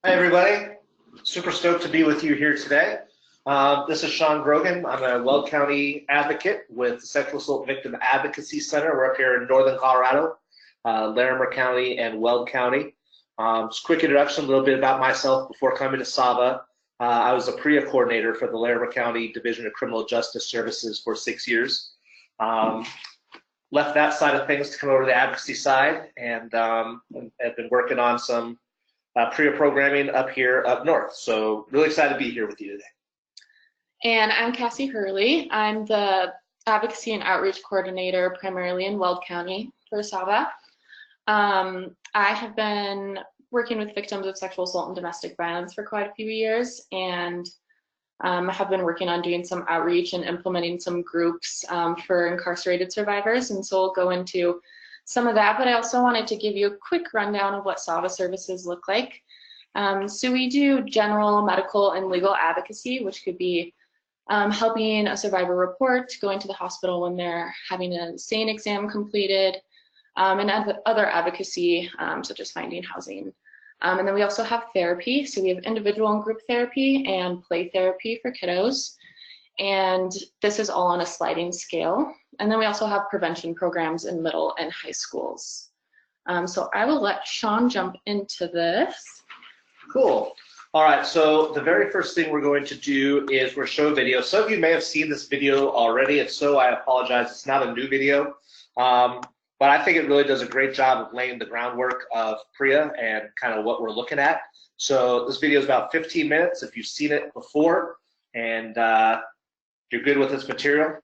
Hi, everybody. Super stoked to be with you here today. This is Sean Grogan. I'm a Weld County advocate with the Sexual Assault Victim Advocacy Center. We're up here in northern Colorado, Larimer County and Weld County. Just a quick introduction, a little bit about myself before coming to SAVA. I was a PREA coordinator for the Larimer County Division of Criminal Justice Services for 6 years. Left that side of things to come over to the advocacy side, and have been working on some PREA programming up here up north. So really excited to be here with you today. And I'm Cassie Hurley. I'm the Advocacy and Outreach Coordinator primarily in Weld County for SAVA. I have been working with victims of sexual assault and domestic violence for quite a few years, and have been working on doing some outreach and implementing some groups for incarcerated survivors, and so we'll go into some of that, but I also wanted to give you a quick rundown of what SAVA services look like. So we do general medical and legal advocacy, which could be helping a survivor report, going to the hospital when they're having a SANE exam completed, and other advocacy, such as finding housing. And then we also have therapy. So we have individual and group therapy and play therapy for kiddos. And this is all on a sliding scale. And then we also have prevention programs in middle and high schools. So I will let Sean jump into this. Cool. All right, so the very first thing we're going to do is we're show a video. Some of you may have seen this video already. If so, I apologize. It's not a new video. But I think it really does a great job of laying the groundwork of PREA and kind of what we're looking at. So this video is about 15 minutes if you've seen it before and you're good with this material.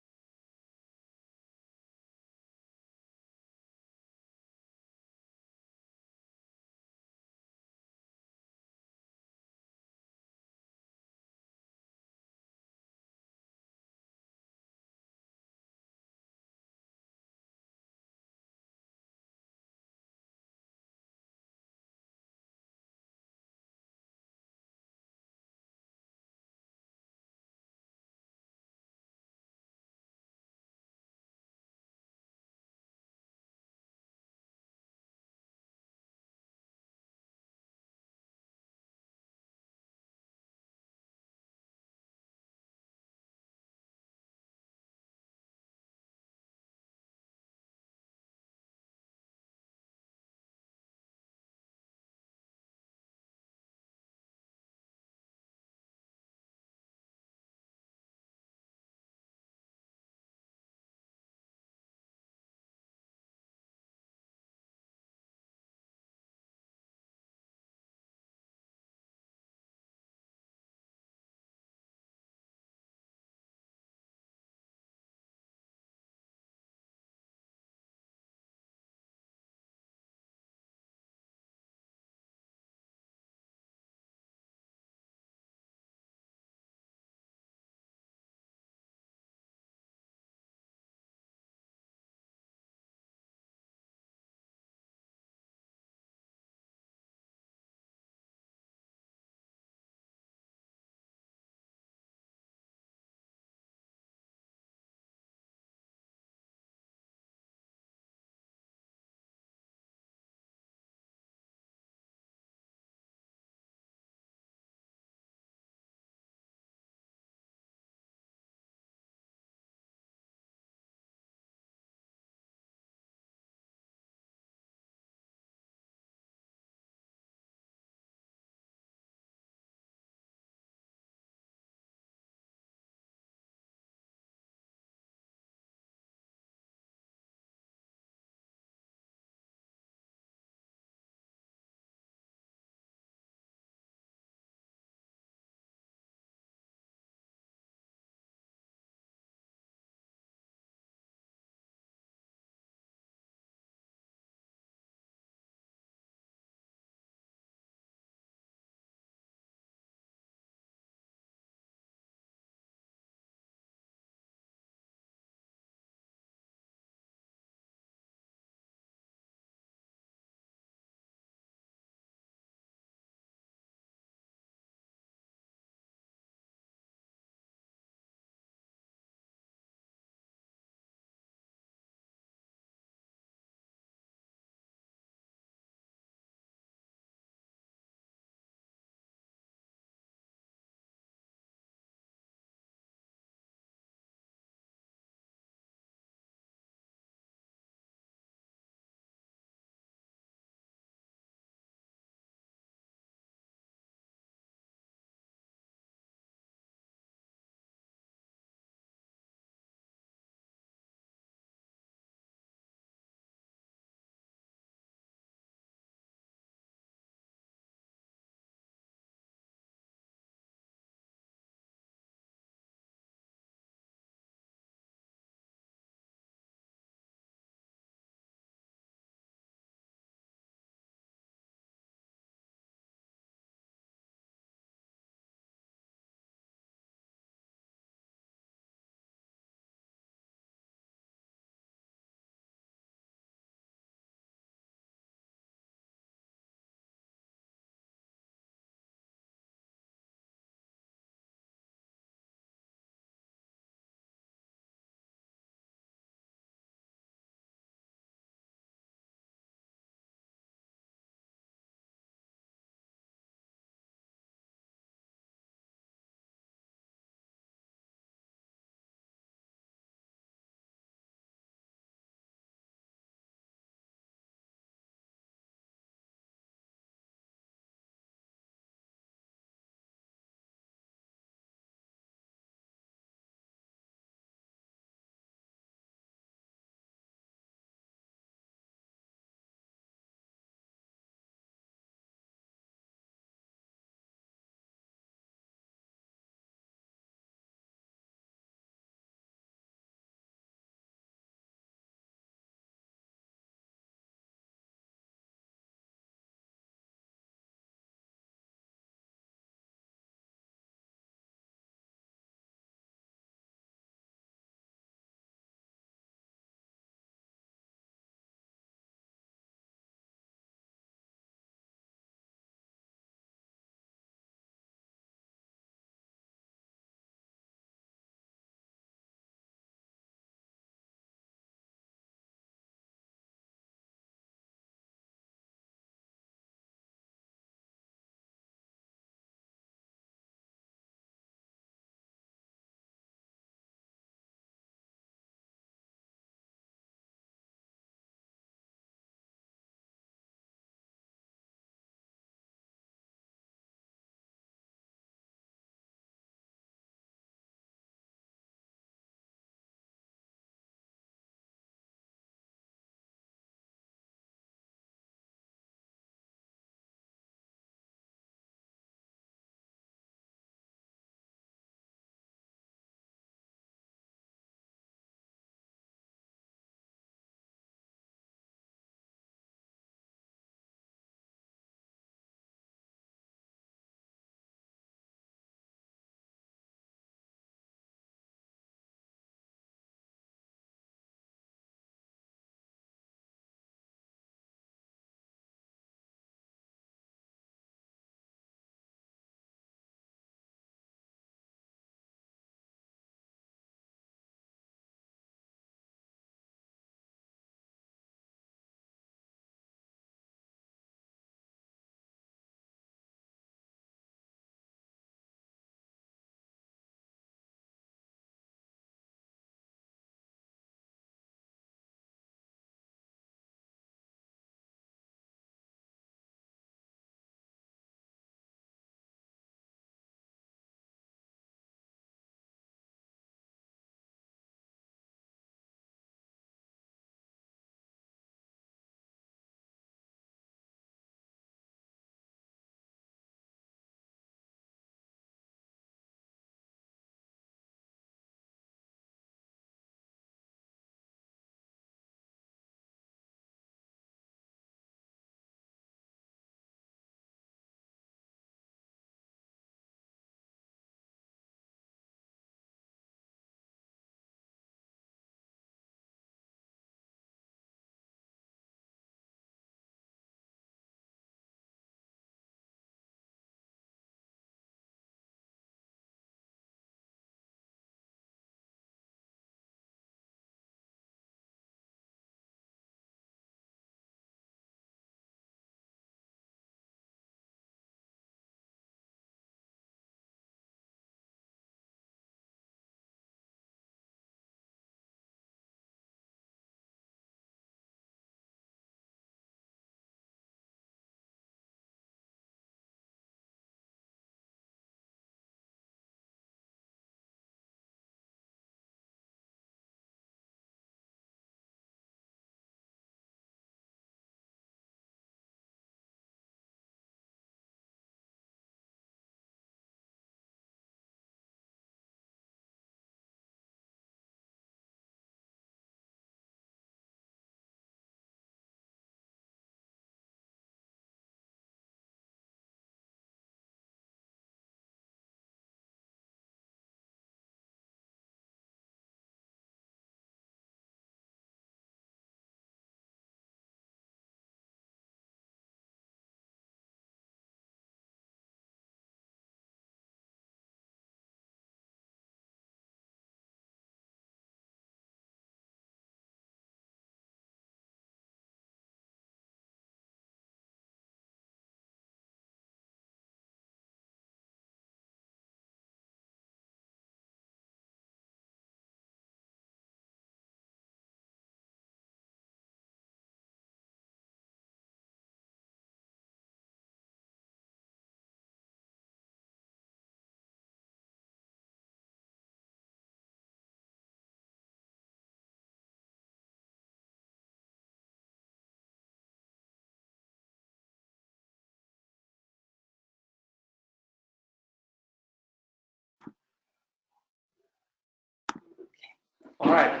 All right,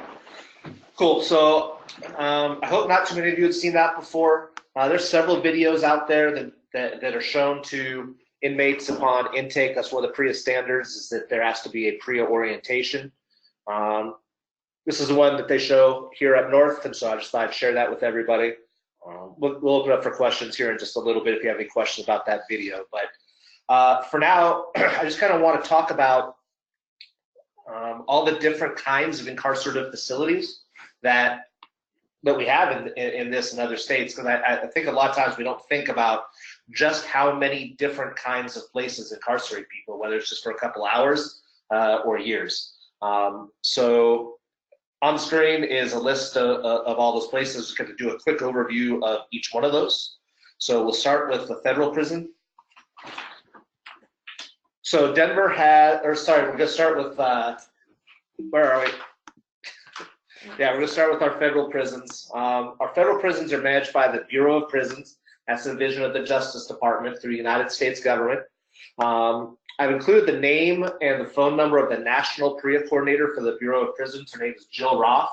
cool. So I hope not too many of you have seen that before. There's several videos out there that are shown to inmates upon intake. That's one of the PREA standards, is that there has to be a PREA orientation. This is the one that they show here up north, and so I just thought I'd share that with everybody. We'll open up for questions here in just a little bit if you have any questions about that video. But for now, I just kind of want to talk about all the different kinds of incarcerative facilities that we have in this and other states, because I think a lot of times we don't think about just how many different kinds of places incarcerate people, whether it's just for a couple hours or years. So on the screen is a list of all those places. We're going to do a quick overview of each one of those. So we'll start with the federal prison. So Denver had, or sorry, we're going to start with, where are we? Yeah, we're going to start with our federal prisons. Our federal prisons are managed by the Bureau of Prisons. That's a division of the Justice Department through the United States government. I've included the name and the phone number of the National PREA Coordinator for the Bureau of Prisons. Her name is Jill Roth.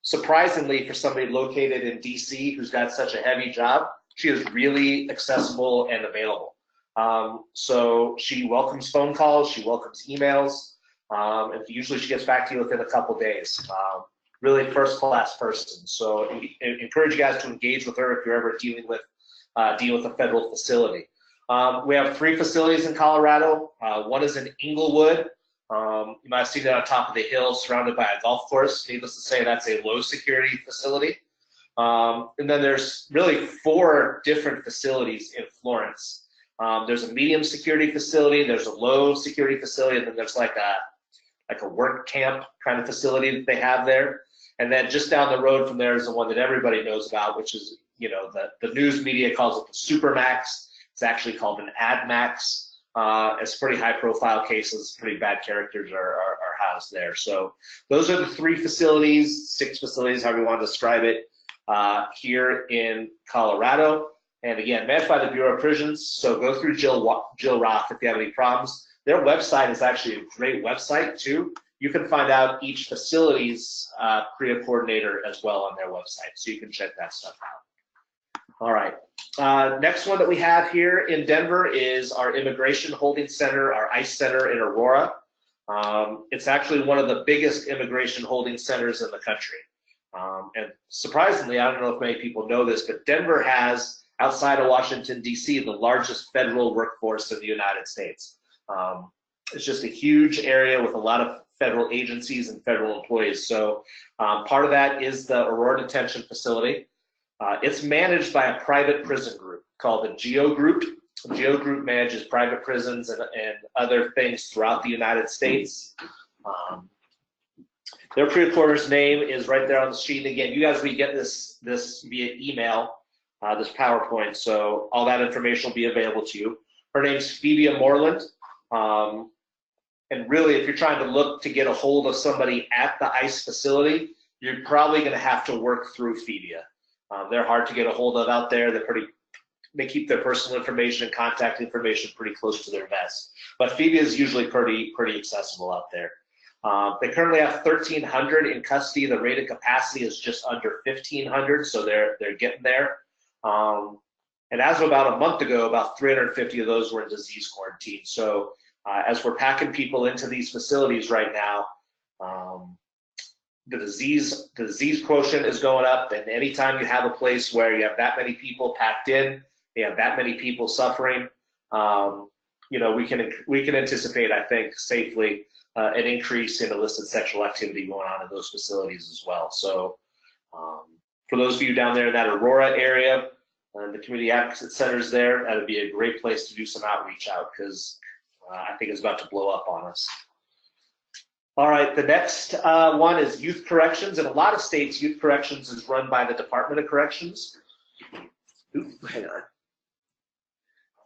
Surprisingly, for somebody located in DC who's got such a heavy job, she is really accessible and available. So she welcomes phone calls, she welcomes emails, and usually she gets back to you within a couple days. Really first-class person. So encourage you guys to engage with her if you're ever dealing with a federal facility. We have 3 facilities in Colorado. One is in Inglewood. You might have seen it on top of the hill surrounded by a golf course. Needless to say, that's a low security facility. And then there's really 4 different facilities in Florence. There's a medium security facility, there's a low security facility, and then there's like a work camp kind of facility that they have there. And then just down the road from there is the one that everybody knows about, which is, you know, the news media calls it the Supermax. It's actually called an AdMax. It's pretty high profile cases, pretty bad characters are housed there. So those are the 3 facilities, 6 facilities, however you want to describe it, here in Colorado. And again, managed by the Bureau of Prisons. So go through Jill Roth if you have any problems. Their website is actually a great website too. You can find out each facility's PREA coordinator as well on their website, so you can check that stuff out. All right. Next one that we have here in Denver is our Immigration Holding Center, our ICE Center in Aurora. It's actually one of the biggest immigration holding centers in the country. And surprisingly, I don't know if many people know this, but Denver has, outside of Washington, D.C., the largest federal workforce in the United States. It's just a huge area with a lot of federal agencies and federal employees. So part of that is the Aurora Detention Facility. It's managed by a private prison group called the GEO Group. The GEO Group manages private prisons and other things throughout the United States. Their PREA coordinator's name is right there on the sheet. Again, you guys will get this via email, this PowerPoint, so all that information will be available to you. Her name's Phoebe Moreland. And really, if you're trying to look to get a hold of somebody at the ICE facility, you're probably going to have to work through Phoebe. They're hard to get a hold of out there. They keep their personal information and contact information pretty close to their vest. But Phoebe is usually pretty accessible out there. They currently have 1,300 in custody. The rated capacity is just under 1,500, so they're getting there. And as of about a month ago, about 350 of those were in disease quarantine. So as we're packing people into these facilities right now, the disease quotient is going up, and anytime you have a place where you have that many people packed in, you have that many people suffering, you know, we can anticipate, I think, safely an increase in illicit sexual activity going on in those facilities as well. So for those of you down there in that Aurora area, the community advocate centers there, that would be a great place to do some outreach out, because I think it's about to blow up on us. All right, the next one is youth corrections. In a lot of states, youth corrections is run by the Department of Corrections. Hang on.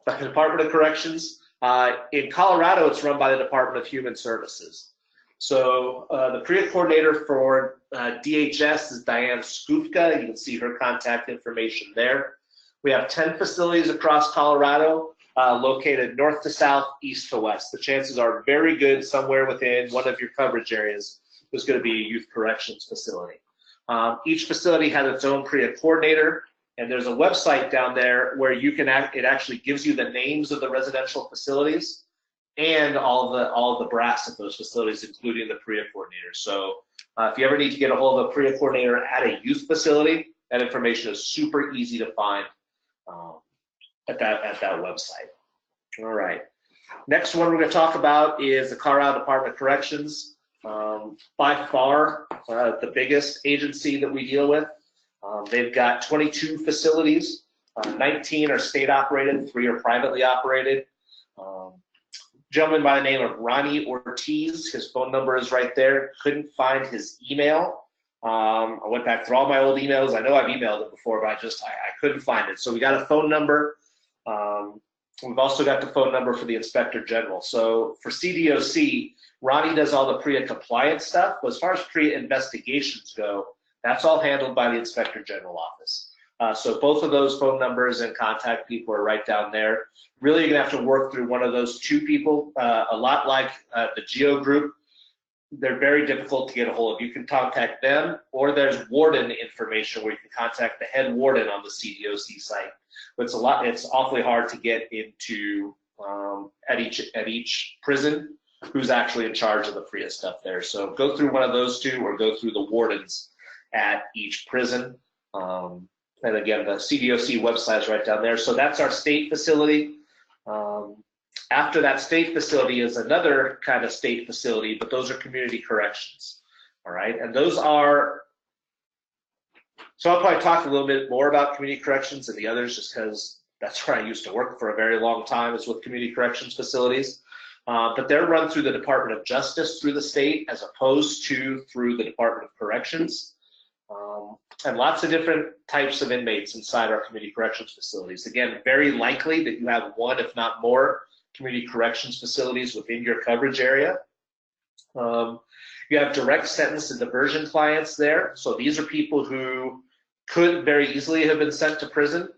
By the Department of Corrections. In Colorado, it's run by the Department of Human Services. So the PREA coordinator for DHS is Diane Skufka. You can see her contact information there. We have 10 facilities across Colorado, located north to south, east to west. The chances are very good somewhere within one of your coverage areas was going to be a youth corrections facility. Each facility has its own PREA coordinator, and there's a website down there where you can it actually gives you the names of the residential facilities and all the brass at those facilities, including the PREA coordinator. So if you ever need to get a hold of a PREA coordinator at a youth facility, that information is super easy to find at that website. All right. Next one we're going to talk about is the Colorado Department of Corrections. By far the biggest agency that we deal with. They've got 22 facilities, 19 are state operated, 3 are privately operated. Gentleman by the name of Ronnie Ortiz, his phone number is right there. Couldn't find his email. I went back through all my old emails. I know I've emailed it before, but I couldn't find it. So we got a phone number. We've also got the phone number for the Inspector General. So for CDOC, Ronnie does all the PREA compliance stuff, but as far as PREA investigations go, that's all handled by the Inspector General office. So both of those phone numbers and contact people are right down there. Really, you're gonna have to work through one of those 2 people, a lot like the GEO group. They're very difficult to get a hold of. You can contact them, or there's warden information where you can contact the head warden on the CDOC site. But it's awfully hard to get into at each prison who's actually in charge of the PREA stuff there. So go through one of those 2 or go through the wardens at each prison. And again, the CDOC website is right down there. So that's our state facility. After that state facility is another kind of state facility, but those are community corrections. All right, and those are, so I'll probably talk a little bit more about community corrections than the others just because that's where I used to work for a very long time, is with community corrections facilities. But they're run through the Department of Justice through the state as opposed to through the Department of Corrections. And lots of different types of inmates inside our community corrections facilities. Again, very likely that you have 1, if not more, community corrections facilities within your coverage area. You have direct sentence and diversion clients there. So these are people who could very easily have been sent to prison,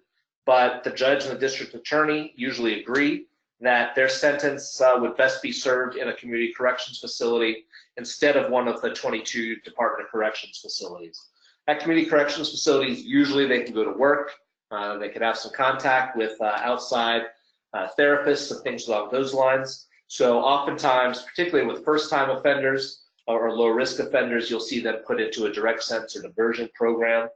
but the judge and the district attorney usually agree that their sentence would best be served in a community corrections facility instead of one of the 22 Department of Corrections facilities. At community corrections facilities, usually they can go to work, they can have some contact with outside therapists and things along those lines. So oftentimes, particularly with first-time offenders or low-risk offenders, you'll see them put into a direct sentence or diversion program.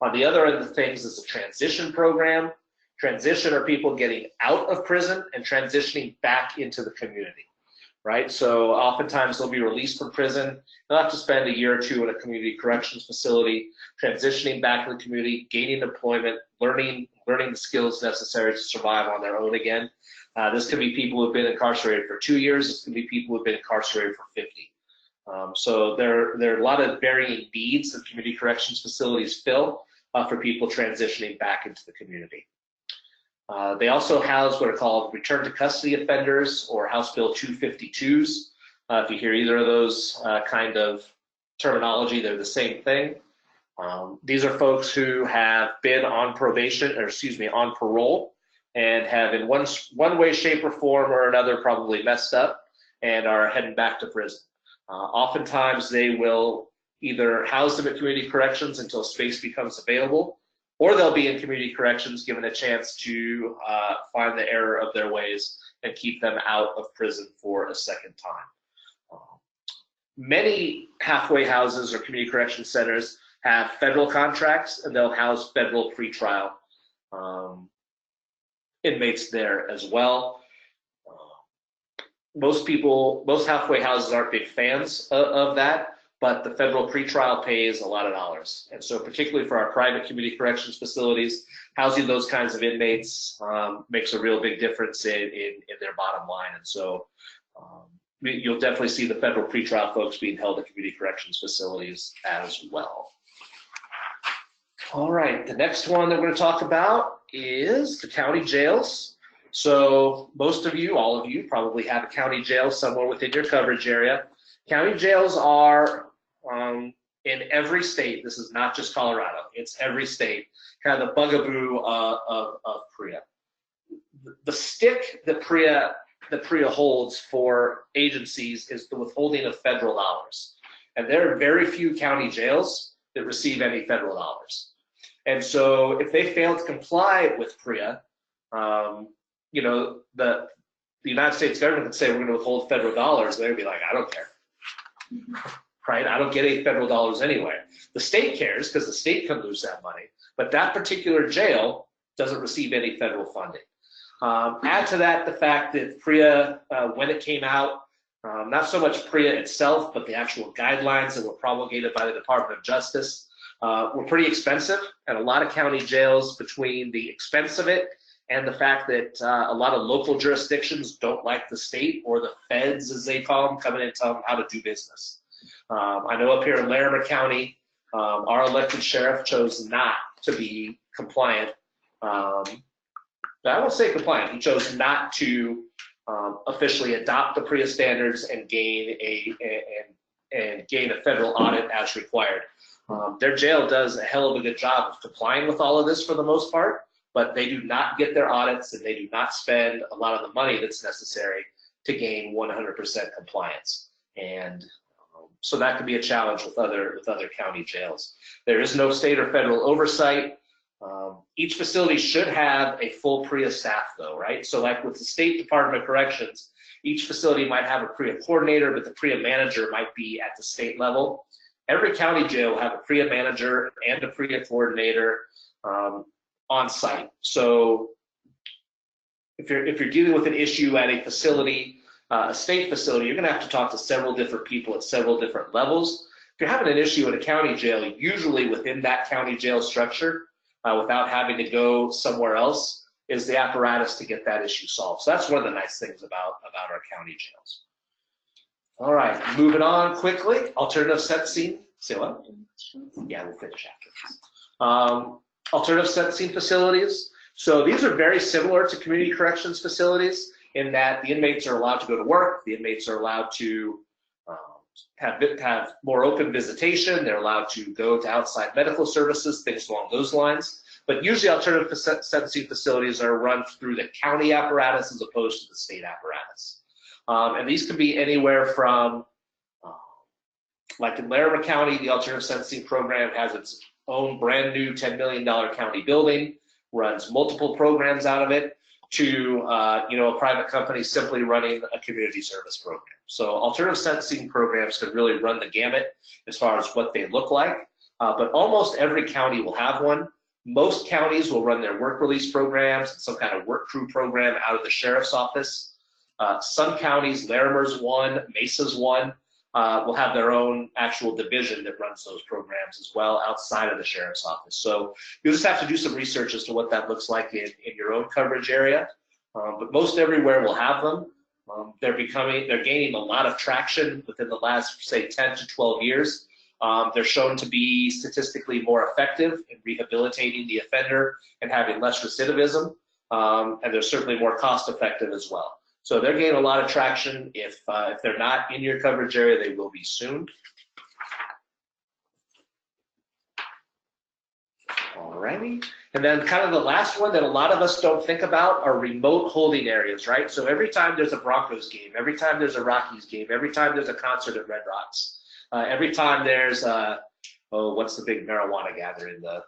On the other end of things is a transition program. Transition are people getting out of prison and transitioning back into the community, right? So oftentimes they'll be released from prison. They'll have to spend a year or 2 in a community corrections facility, transitioning back to the community, gaining employment, learning the skills necessary to survive on their own again. This could be people who've been incarcerated for 2 years. This could be people who've been incarcerated for 50. So there are a lot of varying needs that community corrections facilities fill for people transitioning back into the community. They also house what are called return to custody offenders or House Bill 252s. If you hear either of those kind of terminology, they're the same thing. These are folks who have been on probation, or excuse me, on parole, and have in one way, shape, or form or another probably messed up and are heading back to prison. Oftentimes they will either house them at community corrections until space becomes available, or they'll be in community corrections given a chance to find the error of their ways and keep them out of prison for a second time. Many halfway houses or community correction centers have federal contracts, and they'll house federal pretrial inmates there as well. Most halfway houses aren't big fans of that, but the federal pretrial pays a lot of dollars. And so particularly for our private community corrections facilities, housing those kinds of inmates makes a real big difference in their bottom line. And so you'll definitely see the federal pretrial folks being held at community corrections facilities as well. All right, the next one that we're going to talk about is the county jails. So most of you, all of you, probably have a county jail somewhere within your coverage area. County jails are in every state. This is not just Colorado. It's every state. Kind of the bugaboo of PREA. The stick that PREA holds for agencies is the withholding of federal dollars. And there are very few county jails that receive any federal dollars. And so if they fail to comply with PREA, you know, the United States government could say, we're going to withhold federal dollars. They'd be like, I don't care, right? I don't get any federal dollars anyway. The state cares because the state can lose that money, but that particular jail doesn't receive any federal funding. Add to that the fact that PREA, when it came out, not so much PREA itself, but the actual guidelines that were promulgated by the Department of Justice were pretty expensive, and a lot of county jails, between the expense of it and the fact that a lot of local jurisdictions don't like the state, or the feds as they call them, coming in and telling them how to do business. I know up here in Larimer County, our elected sheriff chose not to be compliant. I won't say compliant, he chose not to officially adopt the PREA standards and gain a federal audit as required. Their jail does a hell of a good job of complying with all of this for the most part, but they do not get their audits, and they do not spend a lot of the money that's necessary to gain 100% compliance. And so that could be a challenge with other county jails. There is no state or federal oversight. Each facility should have a full PREA staff though, right? So like with the State Department of Corrections, each facility might have a PREA coordinator, but the PREA manager might be at the state level. Every county jail will have a PREA manager and a PREA coordinator on site. So if you're dealing with an issue at a facility, a state facility, you're gonna have to talk to several different people at several different levels. If you're having an issue at a county jail, usually within that county jail structure, without having to go somewhere else, is the apparatus to get that issue solved. So that's one of the nice things about our county jails. All right, moving on quickly. Alternative sentencing. Say what? Yeah, we'll finish after this. Alternative sentencing facilities. So these are very similar to community corrections facilities in that the inmates are allowed to go to work. The inmates are allowed to have more open visitation. They're allowed to go to outside medical services, things along those lines. But usually alternative sentencing facilities are run through the county apparatus as opposed to the state apparatus. And these can be anywhere from, like in Larimer County, the alternative sentencing program has its own brand new $10 million county building, runs multiple programs out of it, to you know, a private company simply running a community service program. So alternative sentencing programs can really run the gamut as far as what they look like, but almost every county will have one. Most counties will run their work release programs, some kind of work crew program out of the sheriff's office. Some counties, Larimer's one, Mesa's one, will have their own actual division that runs those programs as well outside of the sheriff's office. So you'll just have to do some research as to what that looks like in your own coverage area. But most everywhere will have them. They're gaining a lot of traction within the last, say, 10 to 12 years. They're shown to be statistically more effective in rehabilitating the offender and having less recidivism. And they're certainly more cost effective as well. So they're gaining a lot of traction. If they're not in your coverage area, they will be soon. Alrighty. And then kind of the last one that a lot of us don't think about are remote holding areas, right? So every time there's a Broncos game, every time there's a Rockies game, every time there's a concert at Red Rocks, every time there's what's the big marijuana gathering, the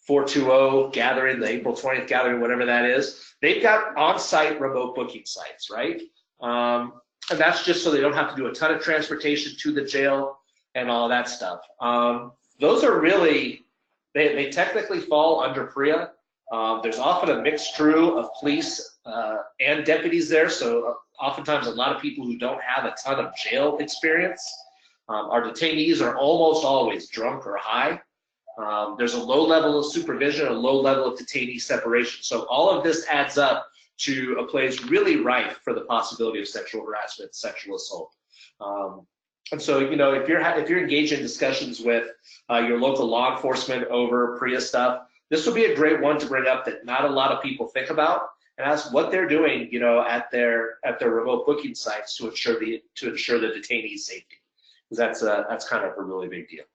420 gathering, the April 20th gathering, whatever that is, they've got on-site remote booking sites, right? And that's just so they don't have to do a ton of transportation to the jail and all that stuff. Those are really, they technically fall under PREA. There's often a mixed crew of police and deputies there, so oftentimes a lot of people who don't have a ton of jail experience. Our detainees are almost always drunk or high. There's a low level of supervision, a low level of detainee separation. So all of this adds up to a place really ripe for the possibility of sexual harassment, sexual assault. And so, you know, if you're engaged in discussions with your local law enforcement over PREA stuff, this would be a great one to bring up that not a lot of people think about, and ask what they're doing, you know, at their remote booking sites to ensure the detainee's safety, because that's kind of a really big deal.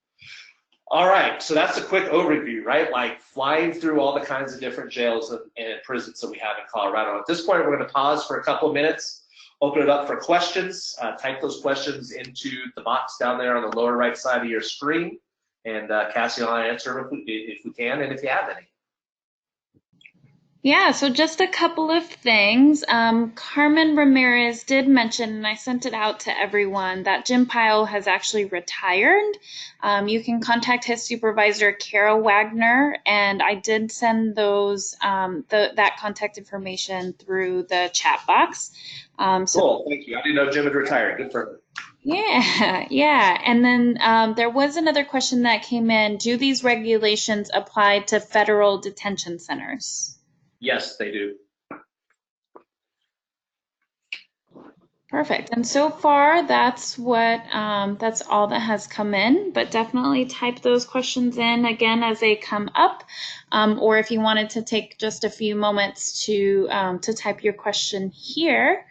All right, so that's a quick overview, right? Like flying through all the kinds of different jails and prisons that we have in Colorado. At this point, we're going to pause for a couple of minutes. open it up for questions. Type those questions into the box down there on the lower right side of your screen, and Cassie and I answer them if we can, and if you have any. Yeah, so just a couple of things. Carmen Ramirez did mention, and I sent it out to everyone, that Jim Pyle has actually retired. You can contact his supervisor, Kara Wagner, and I did send those that contact information through the chat box. Cool, thank you. I didn't know Jim had retired. Good for her. Yeah. And then there was another question that came in. Do these regulations apply to federal detention centers? Yes, they do. Perfect. And so far, that's all that has come in, but definitely type those questions in again as they come up. Or if you wanted to take just a few moments to type your question here.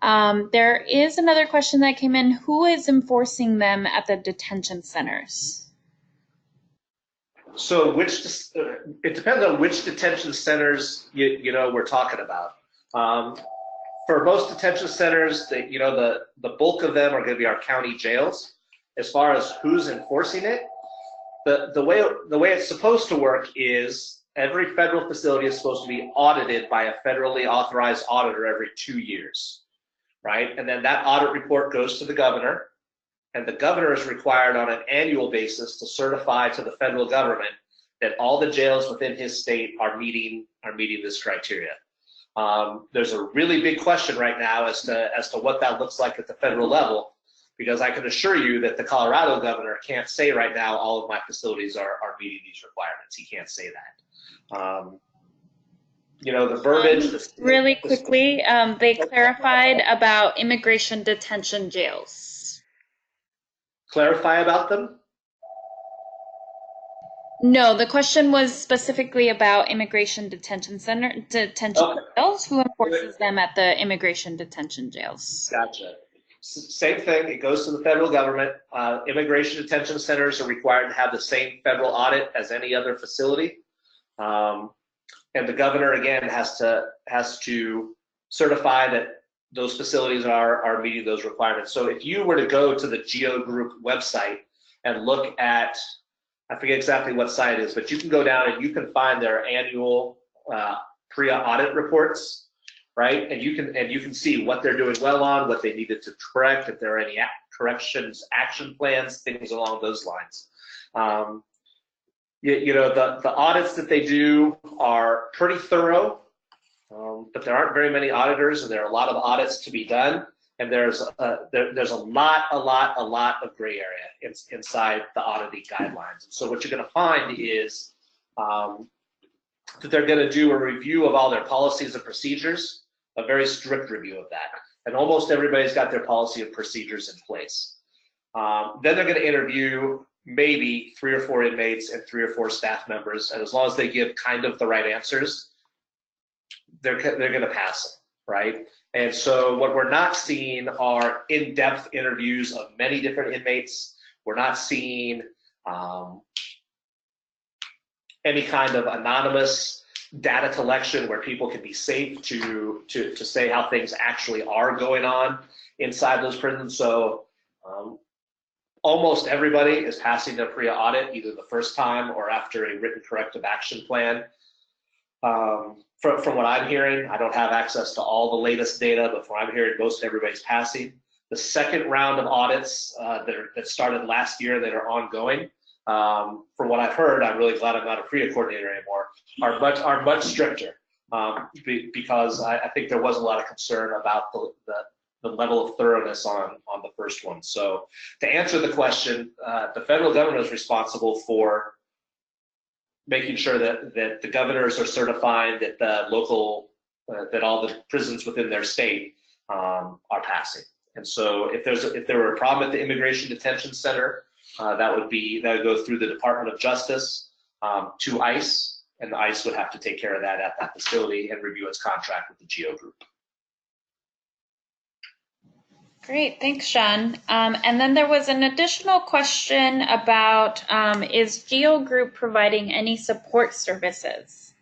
There is another question that came in. Who is enforcing them at the detention centers? So it depends on which detention centers we're talking about. For most detention centers, the bulk of them are going to be our county jails. As far as who's enforcing it, the way it's supposed to work is every federal facility is supposed to be audited by a federally authorized auditor every 2 years, right? And then that audit report goes to the governor. And the governor is required on an annual basis to certify to the federal government that all the jails within his state are meeting this criteria. There's a really big question right now as to what that looks like at the federal level, because I can assure you that the Colorado governor can't say right now all of my facilities are meeting these requirements. He can't say that. The verbiage. Really quickly, they clarified about immigration detention jails. Clarify about them? No, the question was specifically about immigration detention jails. Who enforces them at the immigration detention jails? Gotcha. Same thing. It goes to the federal government. Immigration detention centers are required to have the same federal audit as any other facility, and the governor again has to certify that those facilities are meeting those requirements. So if you were to go to the GEO Group website and look at, I forget exactly what site it is, but you can go down and you can find their annual PREA audit reports, right? And you can see what they're doing well on, what they needed to correct, if there are any corrections, action plans, things along those lines. The audits that they do are pretty thorough. But there aren't very many auditors, and there are a lot of audits to be done. And there's a lot of gray area inside the auditing guidelines. And so what you're going to find is that they're going to do a review of all their policies and procedures, a very strict review of that. And almost everybody's got their policy and procedures in place. Then they're going to interview maybe 3 or 4 inmates and 3 or 4 staff members, and as long as they give kind of the right answers, they're going to pass it, right? And so what we're not seeing are in-depth interviews of many different inmates. We're not seeing any kind of anonymous data collection where people can be safe to say how things actually are going on inside those prisons. So almost everybody is passing their PREA audit either the first time or after a written corrective action plan. From what I'm hearing, I don't have access to all the latest data, but from what I'm hearing, most everybody's passing. The second round of audits that started last year that are ongoing, from what I've heard, I'm really glad I'm not a PREA coordinator anymore, are much stricter because I think there was a lot of concern about the level of thoroughness on the first one. So to answer the question, the federal government is responsible for making sure that the governors are certifying that the local, that all the prisons within their state are passing. And so if there were a problem at the Immigration Detention Center, that would go through the Department of Justice to ICE, and the ICE would have to take care of that at that facility and review its contract with the GEO Group. Great, thanks, Sean. And then there was an additional question about, is GEO Group providing any support services?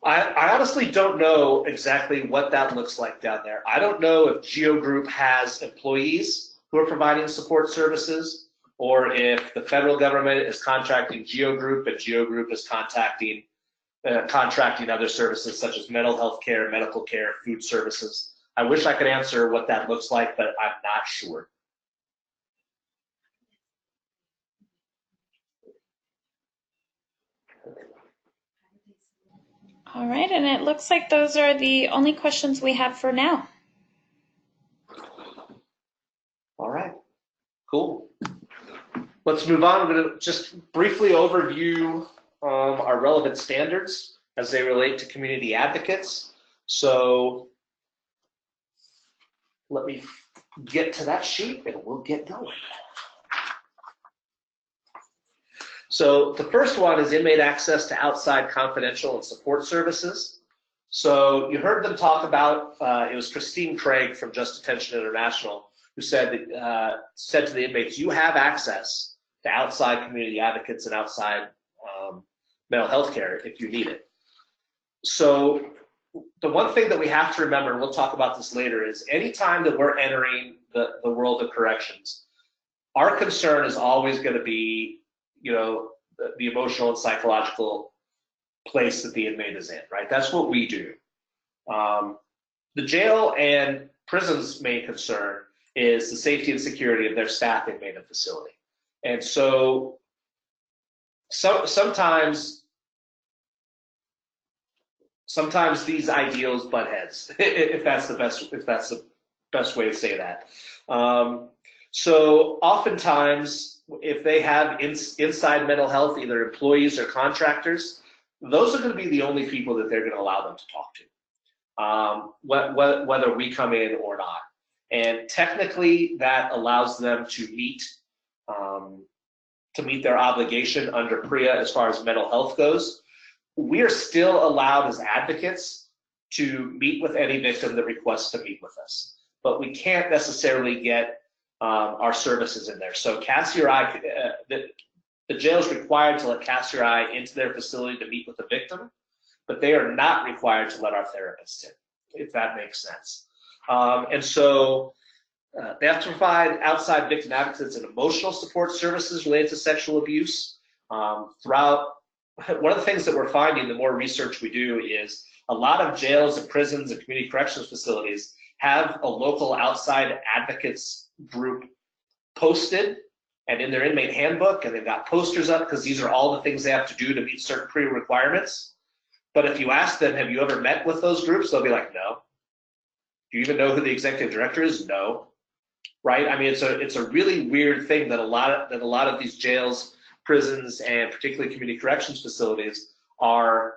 I honestly don't know exactly what that looks like down there. I don't know if GEO Group has employees who are providing support services, or if the federal government is contracting GEO Group and GEO Group is contracting other services such as mental health care, medical care, food services. I wish I could answer what that looks like, but I'm not sure. All right, and it looks like those are the only questions we have for now. All right, cool. Let's move on. I'm going to just briefly overview our relevant standards as they relate to community advocates. So let me get to that sheet and we'll get going. So the first one is inmate access to outside confidential and support services. So you heard them talk about, it was Christine Craig from Just Detention International who said to the inmates, you have access to outside community advocates and outside mental health care if you need it. So the one thing that we have to remember, and we'll talk about this later, is anytime that we're entering the world of corrections, our concern is always going to be, you know, the emotional and psychological place that the inmate is in, right? That's what we do. The jail and prison's main concern is the safety and security of their staff, inmate, and facility. And so sometimes these ideals butt heads, if that's the best way to say that. So oftentimes, if they have inside mental health, either employees or contractors, those are going to be the only people that they're going to allow them to talk to, whether we come in or not. And technically, that allows them to meet their obligation under PREA as far as mental health goes. We are still allowed as advocates to meet with any victim that requests to meet with us, but we can't necessarily get our services in there. So Cassie or I, the jail is required to let Cassie or I into their facility to meet with the victim, but they are not required to let our therapists in, if that makes sense. And so they have to provide outside victim advocates and emotional support services related to sexual abuse. Throughout, one of the things that we're finding, the more research we do, is a lot of jails and prisons and community corrections facilities have a local outside advocates group posted and in their inmate handbook, and they've got posters up because these are all the things they have to do to meet certain pre-requirements. But if you ask them, have you ever met with those groups? They'll be like, no. Do you even know who the executive director is? No. Right? I mean, it's a really weird thing that a lot of these jails, prisons, and particularly community corrections facilities are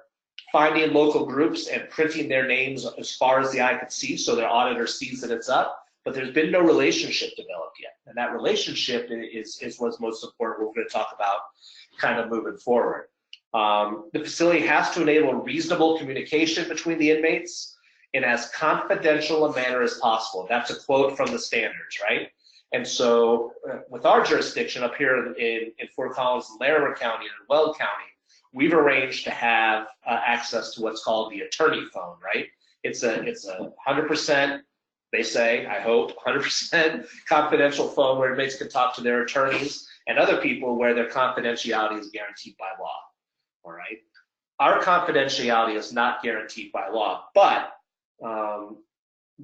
finding local groups and printing their names as far as the eye can see, so their auditor sees that it's up, but there's been no relationship developed yet. And that relationship is what's most important. We're going to talk about kind of moving forward. The facility has to enable reasonable communication between the inmates in as confidential a manner as possible. That's a quote from the standards, right? And so with our jurisdiction up here in Fort Collins, Larimer County, and Weld County, we've arranged to have access to what's called the attorney phone, right? It's a 100%, they say, I hope, 100% confidential phone where inmates can talk to their attorneys and other people where their confidentiality is guaranteed by law, all right? Our confidentiality is not guaranteed by law, but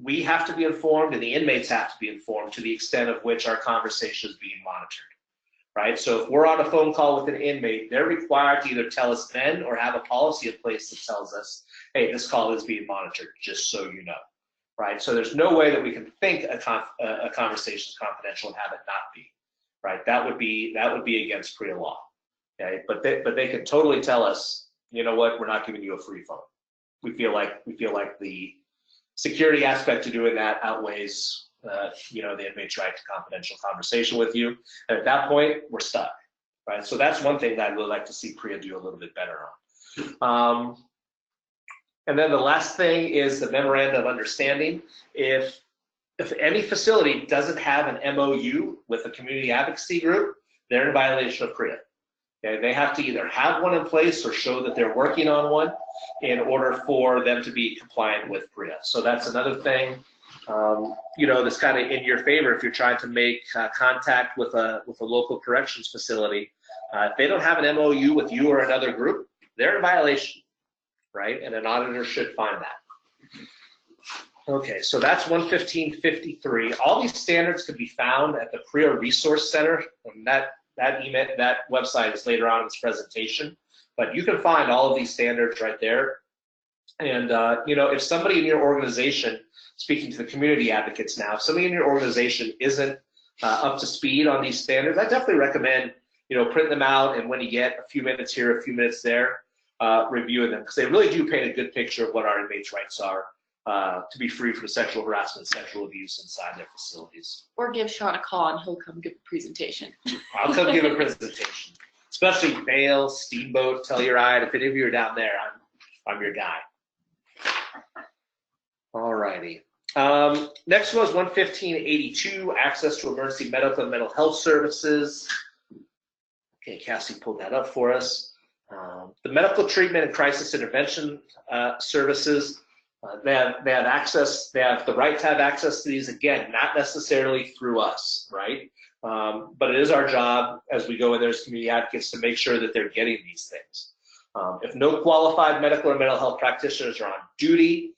we have to be informed and the inmates have to be informed to the extent of which our conversation is being monitored. Right? So if we're on a phone call with an inmate, they're required to either tell us then or have a policy in place that tells us, hey, this call is being monitored, just so you know. Right? So there's no way that we can think a conversation is confidential and have it not be. Right? That would be against PREA law. Okay? But they could totally tell us, you know what, we're not giving you a free phone. We feel like the security aspect to doing that outweighs you know, the inmate's right to confidential conversation with you. And at that point, we're stuck, right? So that's one thing that I would like to see PREA do a little bit better on. And then the last thing is the memorandum of understanding. If any facility doesn't have an MOU with a community advocacy group, they're in violation of PREA. Okay, they have to either have one in place or show that they're working on one in order for them to be compliant with PREA. So that's another thing, you know, that's kind of in your favor if you're trying to make contact with a local corrections facility. If they don't have an MOU with you or another group, they're in violation, right? And an auditor should find that. Okay, so that's 115.53. All these standards can be found at the PREA Resource Center, and that website is later on in this presentation. But you can find all of these standards right there. And you know, if somebody in your organization, speaking to the community advocates now, if somebody in your organization isn't up to speed on these standards, I definitely recommend, you know, printing them out, and when you get a few minutes here, a few minutes there, reviewing them, because they really do paint a good picture of what our inmates' rights are to be free from sexual harassment, sexual abuse inside their facilities. Or give Sean a call and he'll come give a presentation. I'll come give a presentation, especially Vail, Steamboat, Telluride. If any of you are down there, I'm your guy. All righty. Next was 115.82, access to emergency medical and mental health services. Okay, Cassie pulled that up for us. The medical treatment and crisis intervention services, they have access, they have the right to have access to these, again, not necessarily through us, right? But it is our job as we go in there as community advocates to make sure that they're getting these things. If no qualified medical or mental health practitioners are on duty,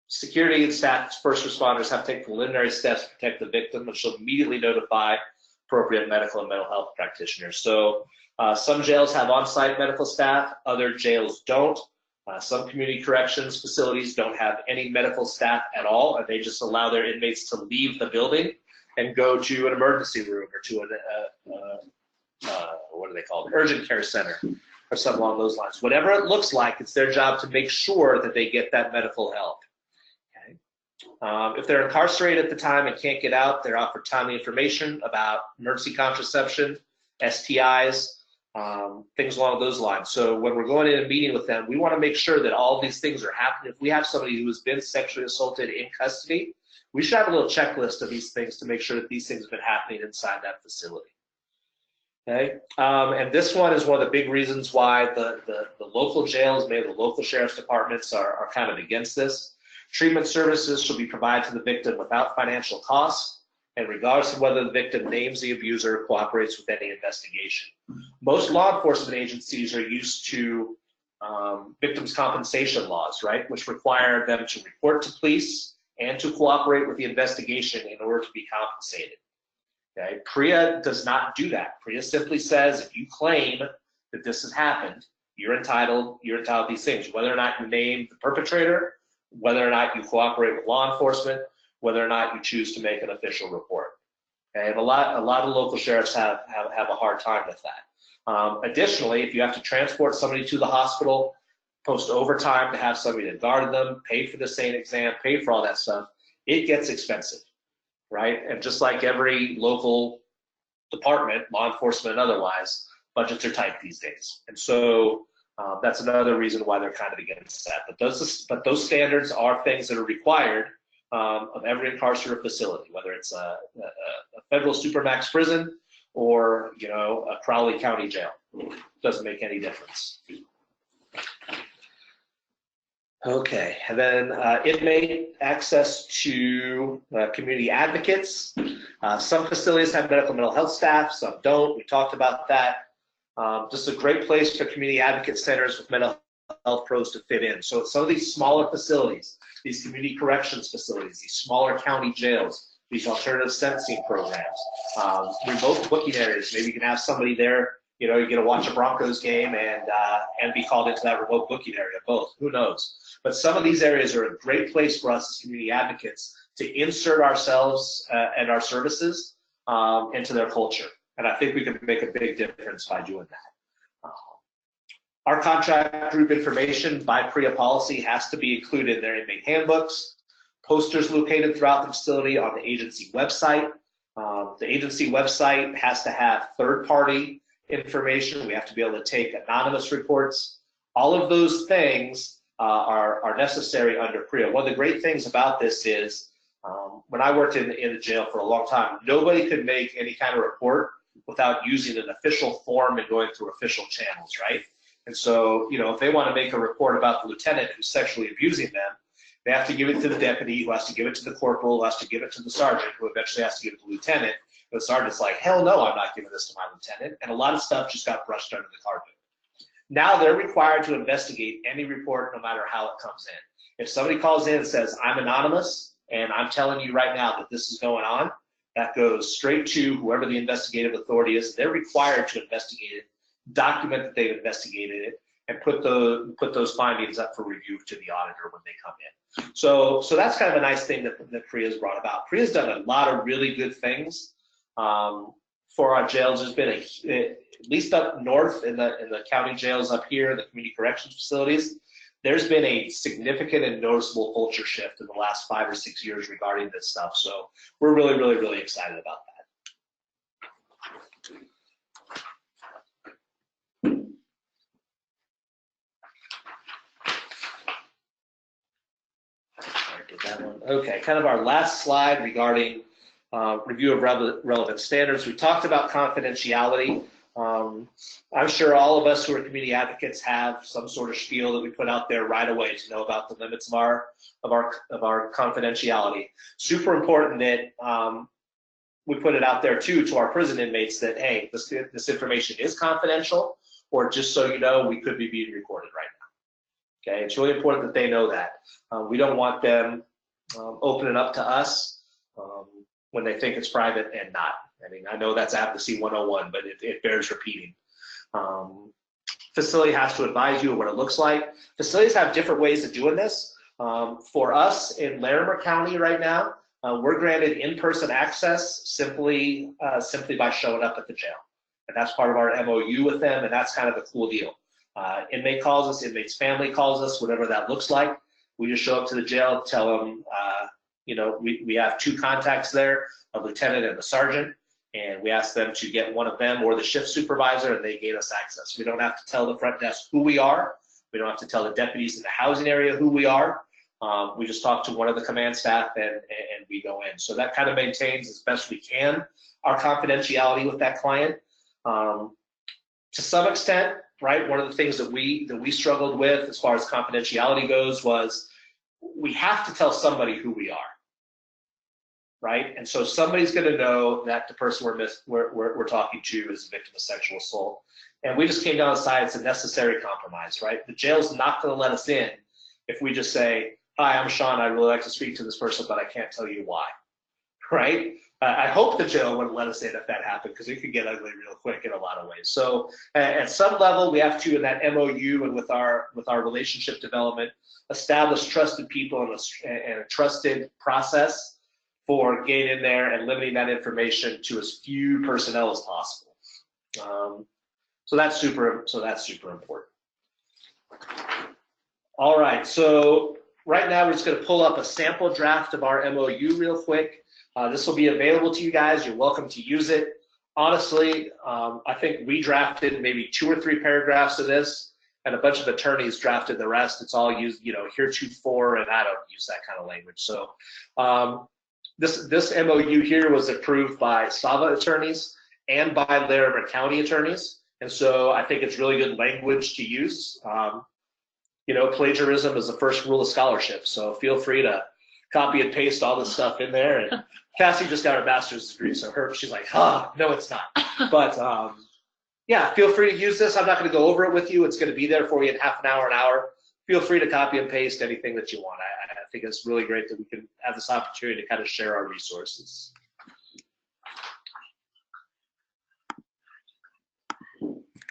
security and staff, first responders have to take preliminary steps to protect the victim, and shall immediately notify appropriate medical and mental health practitioners. So some jails have on-site medical staff, other jails don't. Some community corrections facilities don't have any medical staff at all, and they just allow their inmates to leave the building and go to an emergency room or to what do they call it, urgent care center or something along those lines. Whatever it looks like, it's their job to make sure that they get that medical help. Okay. If they're incarcerated at the time and can't get out, they're offered timely information about emergency contraception, STIs, things along those lines. So when we're going in and meeting with them, we want to make sure that all these things are happening. If we have somebody who has been sexually assaulted in custody, we should have a little checklist of these things to make sure that these things have been happening inside that facility. Okay, and this one is one of the big reasons why the local jails, maybe the local sheriff's departments are kind of against this. Treatment services shall be provided to the victim without financial costs, and regardless of whether the victim names the abuser or cooperates with any investigation. Most law enforcement agencies are used to victims' compensation laws, right, which require them to report to police and to cooperate with the investigation in order to be compensated. Okay, PREA does not do that. PREA simply says if you claim that this has happened, you're entitled to these things, whether or not you name the perpetrator, whether or not you cooperate with law enforcement, whether or not you choose to make an official report. Okay, and a lot of local sheriffs have a hard time with that. Additionally, if you have to transport somebody to the hospital, post overtime to have somebody to guard them, pay for the same exam, pay for all that stuff, it gets expensive, right? And just like every local department, law enforcement and otherwise, budgets are tight these days. And so that's another reason why they're kind of against that. But those standards are things that are required of every incarcerated facility, whether it's a federal supermax prison or, you know, a Crowley County jail. Doesn't make any difference. Okay, and then inmate access to community advocates. Some facilities have medical and mental health staff, some don't. We talked about that. Just a great place for community advocate centers with mental health pros to fit in. So some of these smaller facilities, these community corrections facilities, these smaller county jails, these alternative sentencing programs, remote booking areas. Maybe you can have somebody there, you know, you get to watch a Broncos game and be called into that remote booking area, both, who knows. But some of these areas are a great place for us as community advocates to insert ourselves and our services into their culture. And I think we can make a big difference by doing that. Our contract group information by PREA policy has to be included in their inmate handbooks, posters located throughout the facility on the agency website. The agency website has to have third-party information. We have to be able to take anonymous reports. All of those things are necessary under PREA. One of the great things about this is when I worked in the jail for a long time, nobody could make any kind of report without using an official form and going through official channels, right? And so, you know, if they want to make a report about the lieutenant who's sexually abusing them, they have to give it to the deputy, who has to give it to the corporal, who has to give it to the sergeant, who eventually has to give it to the lieutenant. The sergeant's like, hell no, I'm not giving this to my lieutenant. And a lot of stuff just got brushed under the carpet. Now they're required to investigate any report, no matter how it comes in. If somebody calls in and says, I'm anonymous, and I'm telling you right now that this is going on, that goes straight to whoever the investigative authority is. They're required to investigate it, document that they've investigated it, and put those findings up for review to the auditor when they come in. So that's kind of a nice thing that PREA's brought about. PREA's done a lot of really good things for our jails. There's been at least up north in the county jails up here, the community corrections facilities, there's been a significant and noticeable culture shift in the last 5 or 6 years regarding this stuff. So we're really, really, really excited about that. Did that one. Okay, kind of our last slide regarding review of relevant standards. We talked about confidentiality. I'm sure all of us who are community advocates have some sort of spiel that we put out there right away to know about the limits of our confidentiality. Super important that we put it out there too to our prison inmates that, hey, this information is confidential, or just so you know, we could be being recorded right now. Okay, it's really important that they know that. We don't want them opening up to us when they think it's private and not. I mean, I know that's advocacy 101, but it bears repeating. Facility has to advise you of what it looks like. Facilities have different ways of doing this. For us in Larimer County right now, we're granted in-person access simply by showing up at the jail. And that's part of our MOU with them, and that's kind of a cool deal. Inmate calls us, inmate's family calls us, whatever that looks like. We just show up to the jail, tell them, you know, we have 2 contacts there, a lieutenant and a sergeant, and we ask them to get one of them or the shift supervisor, and they gain us access. We don't have to tell the front desk who we are. We don't have to tell the deputies in the housing area who we are. We just talk to one of the command staff and we go in. So that kind of maintains as best we can our confidentiality with that client. To some extent, right, one of the things that we struggled with as far as confidentiality goes was we have to tell somebody who we are, right? And so somebody's going to know that the person we're talking to is a victim of sexual assault. And we just came down the side, it's a necessary compromise, right? The jail's not going to let us in if we just say, hi, I'm Sean, I'd really like to speak to this person, but I can't tell you why, right? I hope the jail wouldn't let us in if that happened, because it could get ugly real quick in a lot of ways. So at some level, we have to, in that MOU and with our relationship development, establish trusted people and a trusted process for getting in there and limiting that information to as few personnel as possible. So that's super important. All right, so right now we're just going to pull up a sample draft of our MOU real quick. This will be available to you guys. You're welcome to use it. Honestly, I think we drafted maybe 2 or 3 paragraphs of this, and a bunch of attorneys drafted the rest. It's all used, you know, heretofore, and I don't use that kind of language. So this MOU here was approved by SAVA attorneys and by Larimer County attorneys, and so I think it's really good language to use. You know, plagiarism is the first rule of scholarship, so feel free to copy and paste all this stuff in there. And Cassie just got her master's degree, so she's like, no, it's not. But yeah, feel free to use this. I'm not going to go over it with you. It's going to be there for you in half an hour. Feel free to copy and paste anything that you want. I think it's really great that we can have this opportunity to kind of share our resources.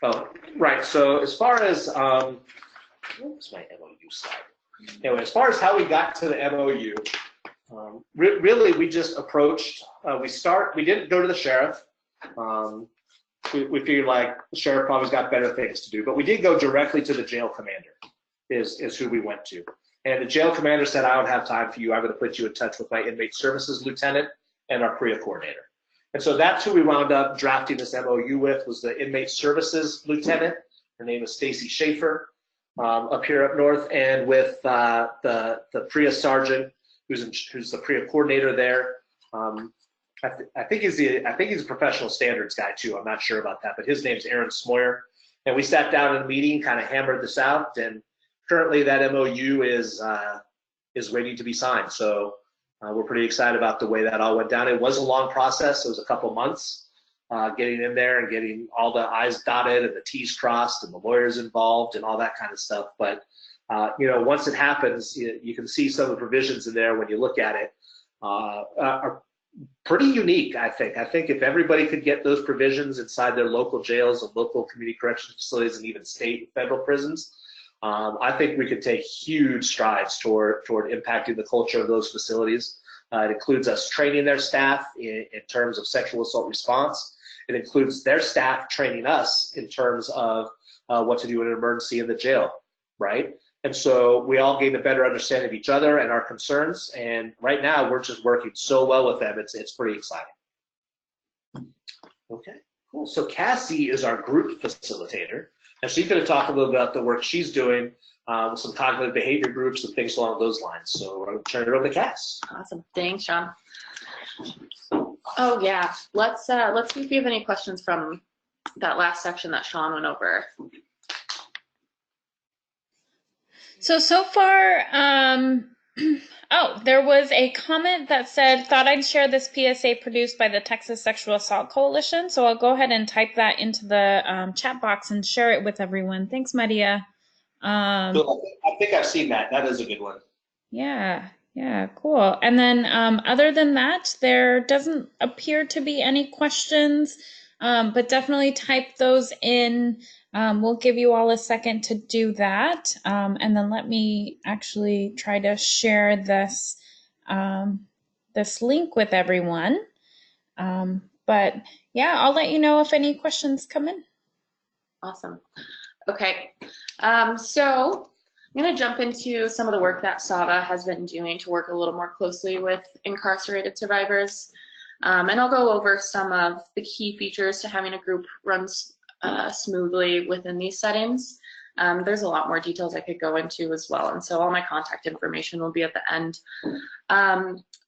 Oh, right. So as far as what's my MOU slide? Anyway, as far as how we got to the MOU, really we just approached. We didn't go to the sheriff. We figured like the sheriff probably's got better things to do, but we did go directly to the jail commander. Is who we went to, and the jail commander said, "I don't have time for you. I'm going to put you in touch with my inmate services lieutenant and our PREA coordinator." And so that's who we wound up drafting this MOU with, was the inmate services lieutenant. Her name is Stacy Schaefer, up here up north, and with the PREA sergeant, who's the PREA coordinator there. I think he's a professional standards guy too. I'm not sure about that, but his name's Aaron Smoyer. And we sat down in a meeting, kind of hammered this out, and currently that MOU is waiting to be signed. So we're pretty excited about the way that all went down. It was a long process. It was a couple months getting in there and getting all the I's dotted and the T's crossed and the lawyers involved and all that kind of stuff. But once it happens, you can see some of the provisions in there when you look at it are pretty unique, I think. I think if everybody could get those provisions inside their local jails and local community correctional facilities and even state and federal prisons, I think we could take huge strides toward impacting the culture of those facilities. It includes us training their staff in terms of sexual assault response. It includes their staff training us in terms of what to do in an emergency in the jail, right? And so we all gain a better understanding of each other and our concerns. And right now we're just working so well with them. It's pretty exciting. Okay, cool. So Cassie is our group facilitator. And she's going to talk a little bit about the work she's doing with some cognitive behavior groups and things along those lines. So we're going to turn it over to Cass. Awesome. Thanks, Sean. Oh yeah. Let's see if we have any questions from that last section that Sean went over. So far, there was a comment that said, thought I'd share this PSA produced by the Texas Sexual Assault Coalition. So I'll go ahead and type that into the chat box and share it with everyone. Thanks, Maria. I think I've seen that. That is a good one. Yeah, cool. And then other than that, there doesn't appear to be any questions, but definitely type those in. We'll give you all a second to do that. And then let me actually try to share this, this link with everyone. But yeah, I'll let you know if any questions come in. Awesome. Okay. So I'm going to jump into some of the work that SAVA has been doing to work a little more closely with incarcerated survivors. And I'll go over some of the key features to having a group run smoothly within these settings. There's a lot more details I could go into as well, and so all my contact information will be at the end.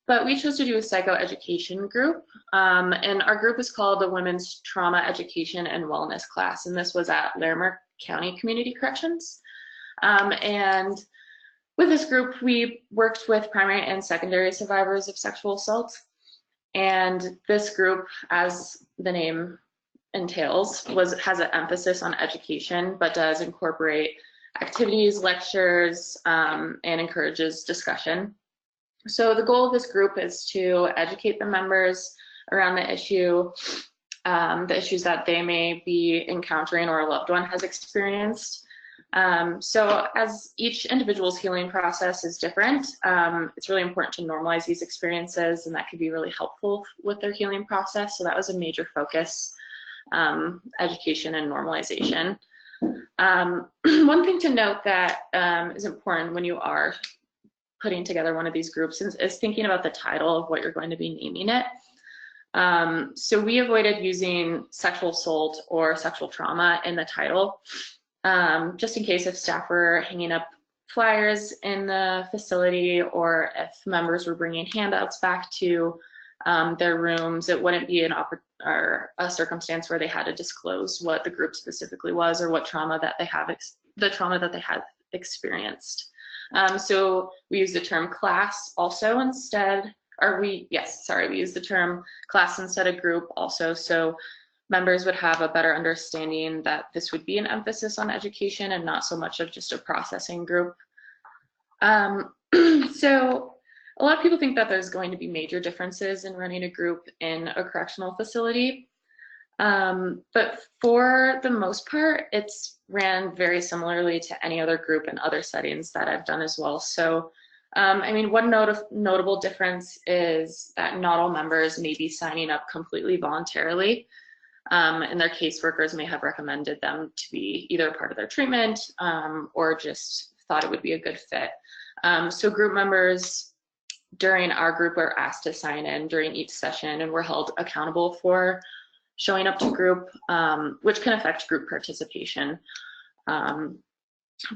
But we chose to do a psychoeducation group, and our group is called the Women's Trauma Education and Wellness Class, and this was at Larimer County Community Corrections. And with this group, we worked with primary and secondary survivors of sexual assault, and this group, as the name entails, has an emphasis on education, but does incorporate activities, lectures, and encourages discussion. So the goal of this group is to educate the members around the issues that they may be encountering or a loved one has experienced. So as each individual's healing process is different, it's really important to normalize these experiences, and that could be really helpful with their healing process. So that was a major focus. Education and normalization. One thing to note that is important when you are putting together one of these groups is thinking about the title of what you're going to be naming it. So we avoided using sexual assault or sexual trauma in the title, just in case if staff were hanging up flyers in the facility or if members were bringing handouts back to their rooms, it wouldn't be a circumstance where they had to disclose what the group specifically was or what trauma that they have, the trauma that they had experienced. So we use the term class also instead, we use the term class instead of group also, so members would have a better understanding that this would be an emphasis on education and not so much of just a processing group. So a lot of people think that there's going to be major differences in running a group in a correctional facility, but for the most part, it's ran very similarly to any other group in other settings that I've done as well. So, one notable difference is that not all members may be signing up completely voluntarily, and their caseworkers may have recommended them to be either part of their treatment or just thought it would be a good fit. So group members during our group were asked to sign in during each session and were held accountable for showing up to group, which can affect group participation.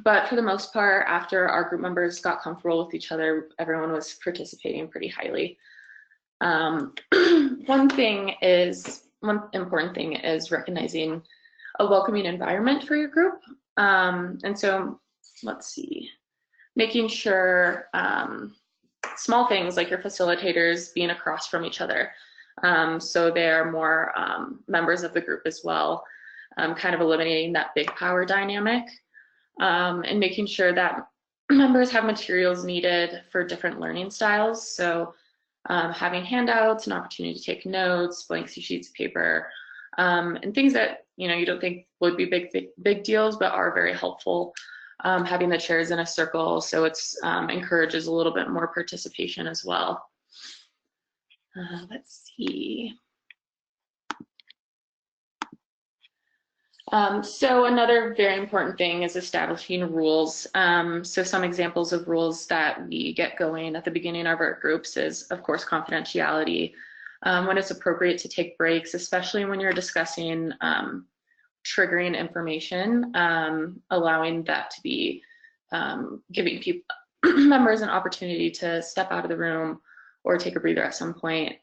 But for the most part, after our group members got comfortable with each other, everyone was participating pretty highly. One important thing is recognizing a welcoming environment for your group. And so let's see, making sure small things like your facilitators being across from each other. So they're more members of the group as well, kind of eliminating that big power dynamic, and making sure that members have materials needed for different learning styles. So having handouts, an opportunity to take notes, blank sheets of paper, and things that you don't think would be big deals, but are very helpful. Having the chairs in a circle, so it's encourages a little bit more participation as well. Let's see. So another very important thing is establishing rules. So some examples of rules that we get going at the beginning of our groups is, of course, confidentiality. When it's appropriate to take breaks, especially when you're discussing triggering information, allowing that to be giving people members an opportunity to step out of the room or take a breather at some point.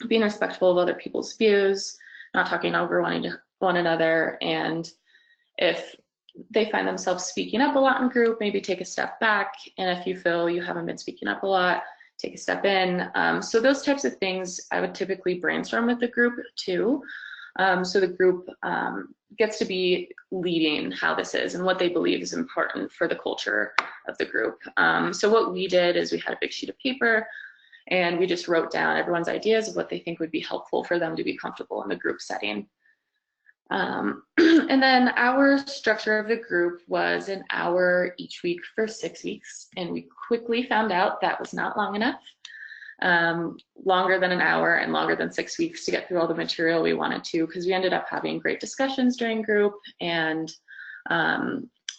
Being respectful of other people's views, not talking over one another, and if they find themselves speaking up a lot in group, maybe take a step back, and if you feel you haven't been speaking up a lot, take a step in. So those types of things I would typically brainstorm with the group too. So the group gets to be leading how this is and what they believe is important for the culture of the group. So what we did is we had a big sheet of paper and we just wrote down everyone's ideas of what they think would be helpful for them to be comfortable in the group setting. And then our structure of the group was an hour each week for 6 weeks, and we quickly found out that was not long enough. Longer than an hour and longer than 6 weeks to get through all the material we wanted to, because we ended up having great discussions during group, and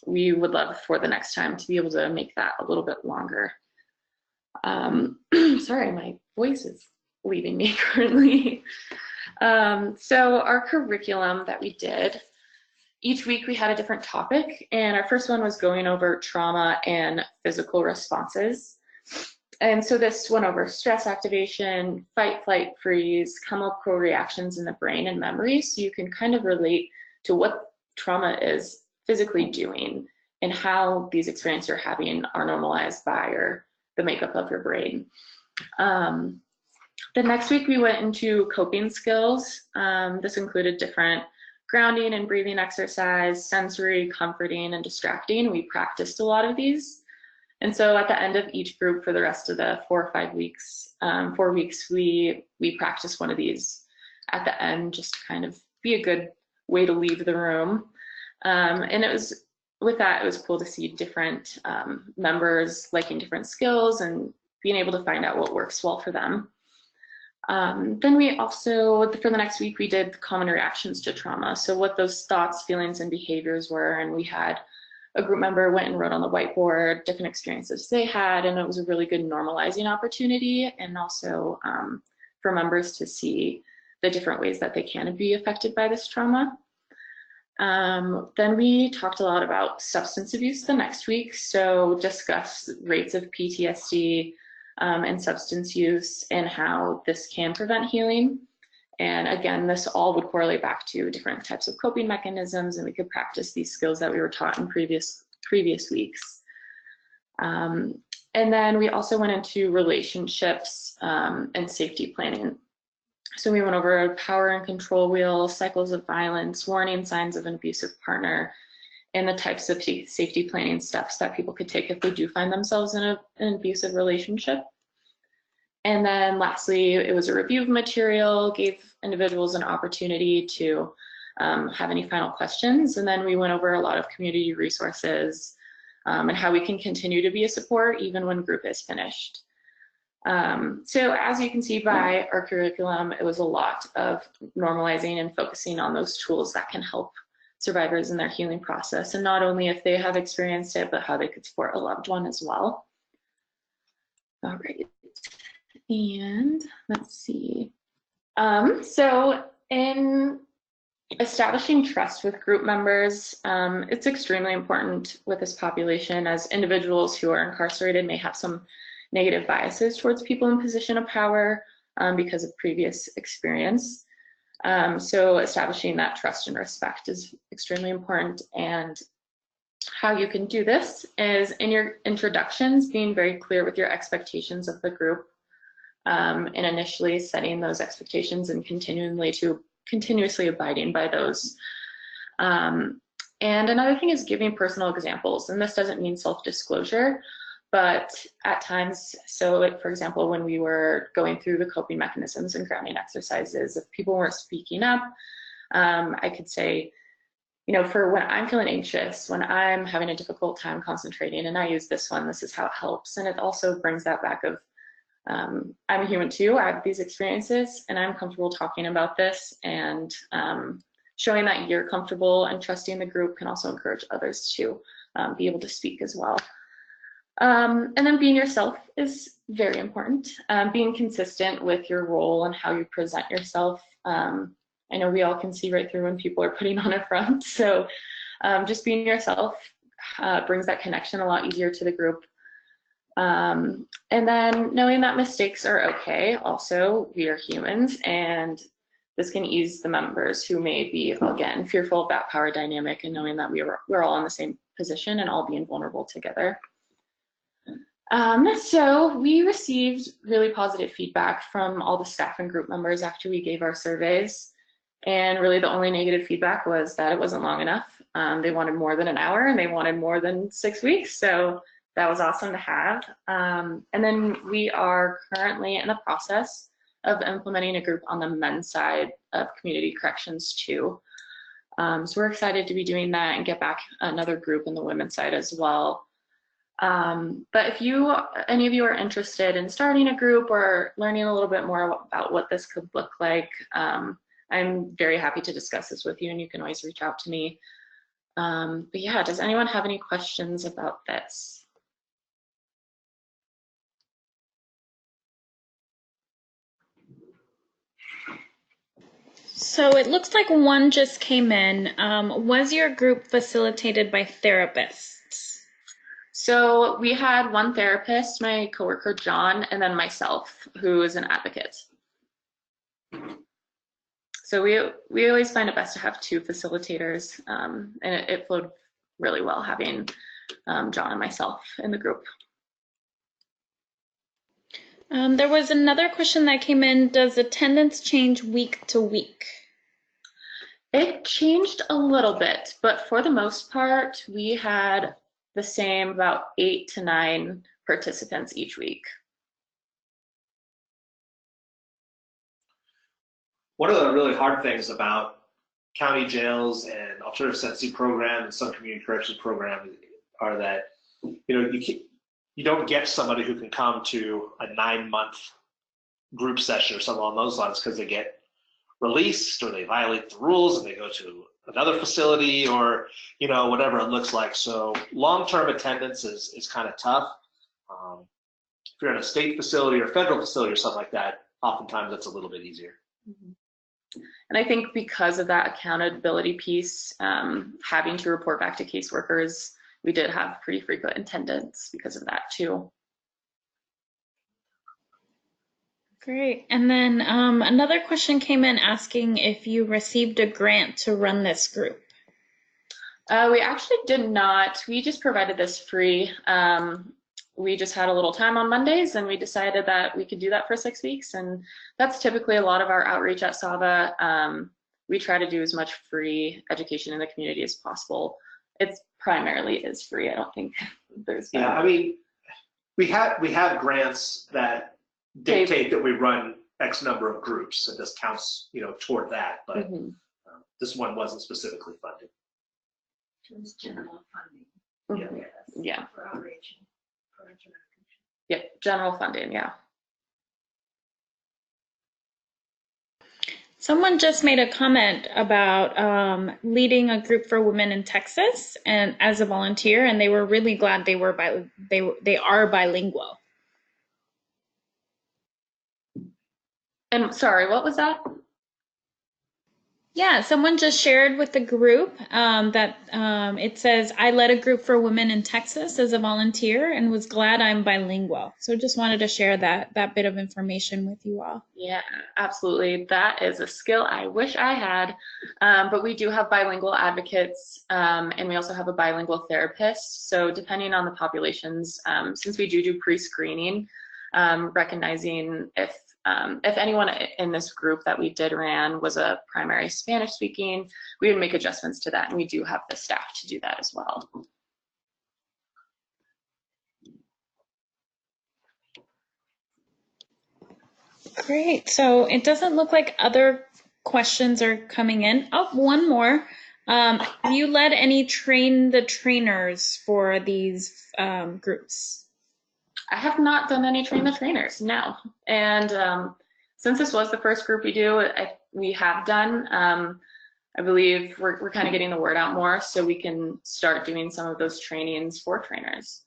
we would love for the next time to be able to make that a little bit longer. Sorry, my voice is leaving me currently. So our curriculum that we did, each week we had a different topic, and our first one was going over trauma and physical responses. And so this went over stress activation, fight, flight, freeze, chemical reactions in the brain and memory, so you can kind of relate to what trauma is physically doing and how these experiences you're having are normalized by the makeup of your brain. The next week we went into coping skills. This included different grounding and breathing exercise, sensory, comforting, and distracting. We practiced a lot of these. And so at the end of each group for the rest of the 4 or 5 weeks, 4 weeks, we practiced one of these at the end, just to kind of be a good way to leave the room. And with that, it was cool to see different members liking different skills and being able to find out what works well for them. Then we also, for the next week, we did common reactions to trauma. So what those thoughts, feelings, and behaviors were, and we had a group member went and wrote on the whiteboard different experiences they had, and it was a really good normalizing opportunity, and also for members to see the different ways that they can be affected by this trauma. Then we talked a lot about substance abuse the next week, so discuss rates of PTSD and substance use and how this can prevent healing. And again, this all would correlate back to different types of coping mechanisms, and we could practice these skills that we were taught in previous weeks. And then we also went into relationships and safety planning. So we went over power and control wheel, cycles of violence, warning signs of an abusive partner, and the types of safety planning steps that people could take if they do find themselves in an abusive relationship. And then lastly, it was a review of material, gave individuals an opportunity to have any final questions. And then we went over a lot of community resources and how we can continue to be a support even when group is finished. So as you can see by our curriculum, it was a lot of normalizing and focusing on those tools that can help survivors in their healing process, and not only if they have experienced it, but how they could support a loved one as well. All right. And let's see. So in establishing trust with group members, it's extremely important with this population, as individuals who are incarcerated may have some negative biases towards people in position of power because of previous experience. So establishing that trust and respect is extremely important. And how you can do this is in your introductions, being very clear with your expectations of the group, and initially setting those expectations and continuously abiding by those. And another thing is giving personal examples, and this doesn't mean self-disclosure, but at times, so for example, when we were going through the coping mechanisms and grounding exercises, if people weren't speaking up, I could say, for when I'm feeling anxious, when I'm having a difficult time concentrating, and I use this one, this is how it helps. And it also brings that back of, I'm a human too, I have these experiences, and I'm comfortable talking about this, and showing that you're comfortable and trusting the group can also encourage others to be able to speak as well. And then being yourself is very important. Being consistent with your role and how you present yourself. I know we all can see right through when people are putting on a front. So just being yourself brings that connection a lot easier to the group. And then knowing that mistakes are okay. Also, we are humans, and this can ease the members who may be, again, fearful of that power dynamic, and knowing that we're all in the same position and all being vulnerable together. So we received really positive feedback from all the staff and group members after we gave our surveys. And really the only negative feedback was that it wasn't long enough. They wanted more than an hour, and they wanted more than 6 weeks. So that was awesome to have. And then we are currently in the process of implementing a group on the men's side of community corrections too. So we're excited to be doing that and get back another group in the women's side as well. But if any of you are interested in starting a group or learning a little bit more about what this could look like, I'm very happy to discuss this with you, and you can always reach out to me. But yeah, does anyone have any questions about this? So it looks like one just came in. Was your group facilitated by therapists? So we had one therapist, my coworker John, and then myself, who is an advocate. So we always find it best to have two facilitators, and it flowed really well having John and myself in the group. There was another question that came in. Does attendance change week to week? It changed a little bit, but for the most part, we had the same, about 8 to 9 participants each week. One of the really hard things about county jails and alternative sentencing programs and some community corrections programs are that you don't get somebody who can come to a 9-month group session or something along those lines because they get released or they violate the rules and they go to another facility or whatever it looks like. So long-term attendance is kind of tough. If you're in a state facility or federal facility or something like that, oftentimes it's a little bit easier. Mm-hmm. And I think because of that accountability piece, having to report back to caseworkers, we did have pretty frequent attendance because of that too. Great. And then another question came in asking if you received a grant to run this group. We actually did not. We just provided this free. We just had a little time on Mondays, and we decided that we could do that for 6 weeks. And that's typically a lot of our outreach at SAVA. We try to do as much free education in the community as possible. It primarily is free. I don't think there's. Yeah, I mean, we have grants that dictate that we run X number of groups, and this counts, toward that. But this one wasn't specifically funded. It was general funding. Mm-hmm. Yeah. For outreach. Yeah, general funding, yeah. Someone just made a comment about leading a group for women in Texas and as a volunteer, and they were really glad they are bilingual. And sorry, what was that? Yeah, someone just shared with the group that it says, I led a group for women in Texas as a volunteer and was glad I'm bilingual. So just wanted to share that bit of information with you all. Yeah, absolutely. That is a skill I wish I had. But we do have bilingual advocates, and we also have a bilingual therapist. So depending on the populations, since we do pre-screening, recognizing if anyone in this group that we did ran was a primary Spanish speaking, we would make adjustments to that, and we do have the staff to do that as well. Great. So it doesn't look like other questions are coming in. Oh, one more. Have you led any train the trainers for these groups? I have not done any train the trainers, no. And since this was the first group we have done, I believe we're kind of getting the word out more so we can start doing some of those trainings for trainers.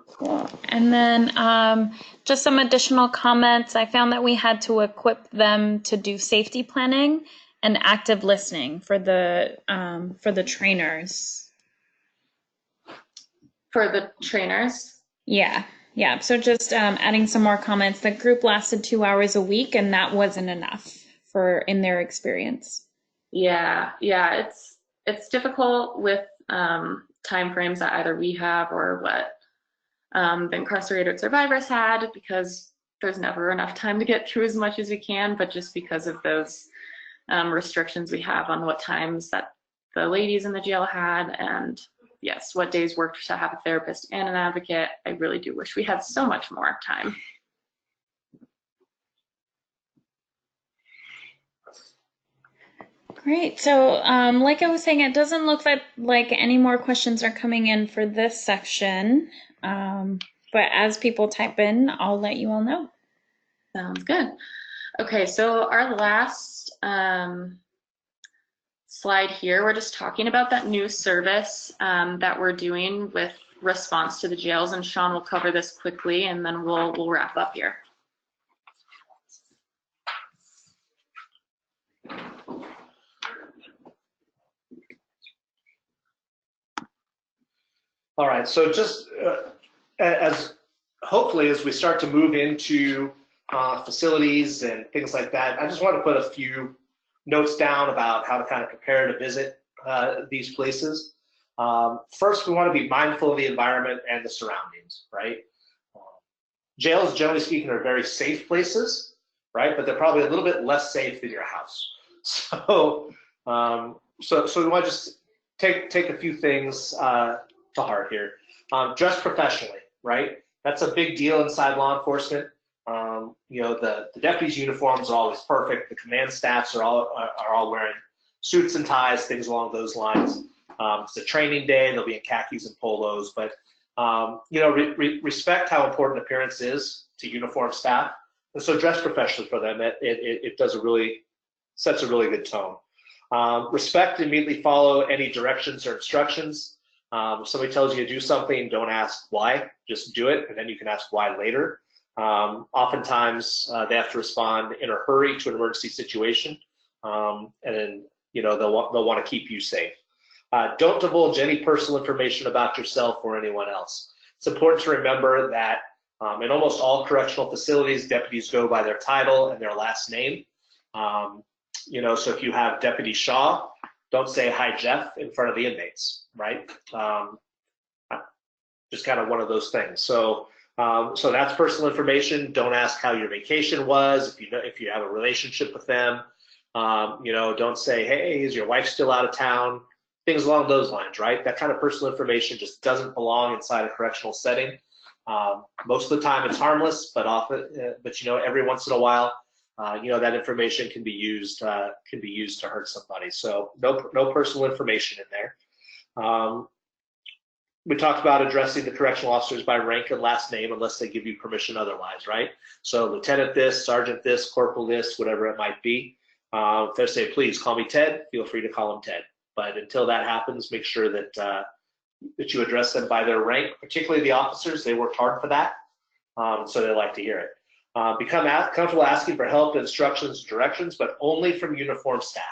Cool. And then just some additional comments. I found that we had to equip them to do safety planning and active listening for the trainers. For the trainers? Yeah. So just adding some more comments. The group lasted 2 hours a week, and that wasn't enough in their experience. Yeah. It's difficult with time frames that either we have or what the incarcerated survivors had, because there's never enough time to get through as much as we can, but just because of those restrictions we have on what times that the ladies in the jail had, and yes, what days worked to have a therapist and an advocate. I really do wish we had so much more time. Great. So like I was saying, it doesn't look like any more questions are coming in for this section. But as people type in, I'll let you all know. Sounds good. Okay, so our last slide here, we're just talking about that new service that we're doing with response to the jails, and Sean will cover this quickly, and then we'll wrap up here. All right, so just hopefully as we start to move into facilities and things like that, I just want to put a few notes down about how to kind of prepare to visit these places. First, we want to be mindful of the environment and the surroundings, right? Jails, generally speaking, are very safe places, right? But they're probably a little bit less safe than your house. So we want to just take a few things to heart here. Dress professionally, right? That's a big deal inside law enforcement. The deputies' uniforms are always perfect. The command staffs are all wearing suits and ties, things along those lines. It's a training day. They'll be in khakis and polos, but respect how important appearance is to uniform staff, and so dress professionally for them. It sets a really good tone. Respect, immediately follow any directions or instructions. If somebody tells you to do something, don't ask why, just do it, and then you can ask why later. Oftentimes they have to respond in a hurry to an emergency situation, and then they'll want to keep you safe. Don't divulge any personal information about yourself or anyone else. It's important to remember that in almost all correctional facilities, deputies go by their title and their last name. So if you have Deputy Shaw, don't say hi Jeff in front of the inmates, right? Just kind of one of those things. So that's personal information. Don't ask how your vacation was. If you have a relationship with them, don't say, hey, is your wife still out of town? Things along those lines, right? That kind of personal information just doesn't belong inside a correctional setting. Most of the time it's harmless, but every once in a while, that information can be used to hurt somebody. So no personal information in there. We talked about addressing the correctional officers by rank and last name unless they give you permission otherwise, right? So Lieutenant this, Sergeant this, Corporal this, whatever it might be. If they say, please call me Ted, feel free to call him Ted. But until that happens, make sure that you address them by their rank, particularly the officers. They worked hard for that, so they like to hear it. Become comfortable asking for help, instructions, directions, but only from uniformed staff.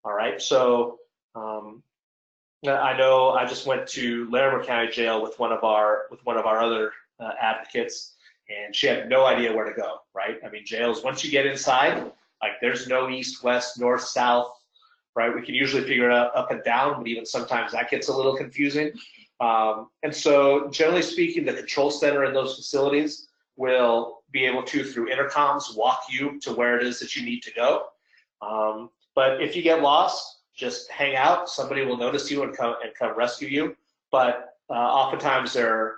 All right, so I know I just went to Larimer County Jail with one of our other advocates, and she had no idea where to go. Right? I mean, jails, once you get inside, like there's no east, west, north, south. Right? We can usually figure it out up and down, but even sometimes that gets a little confusing. And so, generally speaking, the control center in those facilities will be able to, through intercoms, walk you to where it is that you need to go. But if you get lost, just hang out. Somebody will notice you and come rescue you. But oftentimes there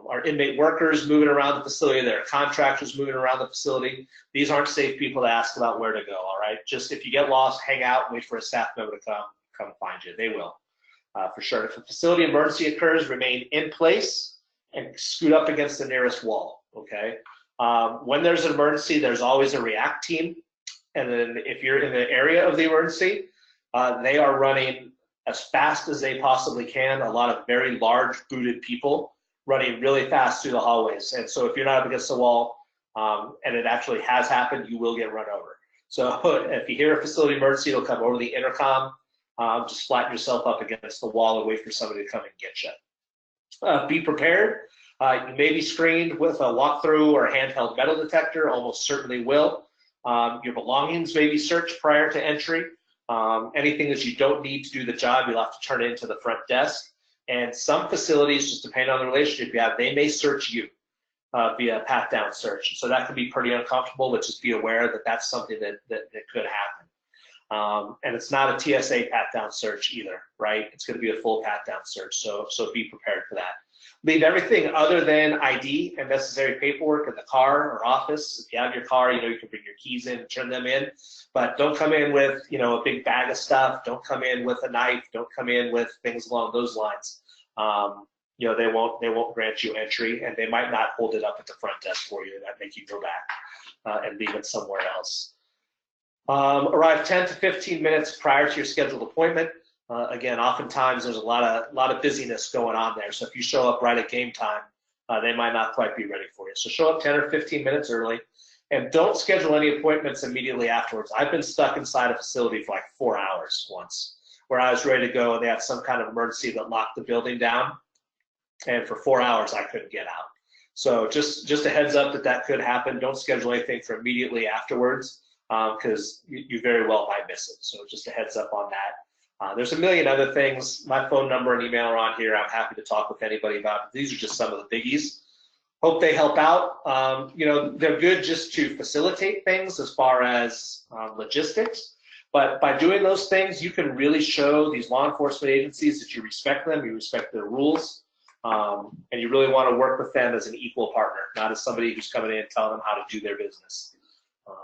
are inmate workers moving around the facility. There are contractors moving around the facility. These aren't safe people to ask about where to go. All right, just if you get lost, hang out, wait for a staff member to come find you. They will, for sure. If a facility emergency occurs, remain in place and scoot up against the nearest wall. Okay. When there's an emergency, there's always a react team. And then if you're in the area of the emergency, they are running as fast as they possibly can. A lot of very large booted people running really fast through the hallways. And so if you're not up against the wall, and it actually has happened, you will get run over. So if you hear a facility emergency, it'll come over the intercom. Just flatten yourself up against the wall and wait for somebody to come and get you. Be prepared. You may be screened with a walkthrough or a handheld metal detector, almost certainly will. Your belongings may be searched prior to entry. Anything that you don't need to do the job, you'll have to turn into the front desk. And some facilities, just depending on the relationship you have, they may search you via pat-down search. So that could be pretty uncomfortable, but just be aware that that's something that could happen. And it's not a TSA pat-down search either, right? It's going to be a full pat-down search, so be prepared for that. Leave everything other than ID and necessary paperwork in the car or office. If you have your car, you can bring your keys in and turn them in, but don't come in with, a big bag of stuff. Don't come in with a knife. Don't come in with things along those lines. They won't grant you entry, and they might not hold it up at the front desk for you. That make you go back and leave it somewhere else. Arrive 10 to 15 minutes prior to your scheduled appointment. Again, oftentimes there's a lot of busyness going on there. So if you show up right at game time, they might not quite be ready for you. So show up 10 or 15 minutes early, and don't schedule any appointments immediately afterwards. I've been stuck inside a facility for like 4 hours once, where I was ready to go and they had some kind of emergency that locked the building down, and for 4 hours I couldn't get out. So just a heads up that could happen. Don't schedule anything for immediately afterwards, because you very well might miss it. So just a heads up on that. There's a million other things. My phone number and email are on here. I'm happy to talk with anybody about it. These are just some of the biggies. Hope they help out. They're good just to facilitate things as far as logistics. But by doing those things, you can really show these law enforcement agencies that you respect them, you respect their rules, and you really want to work with them as an equal partner, not as somebody who's coming in and telling them how to do their business.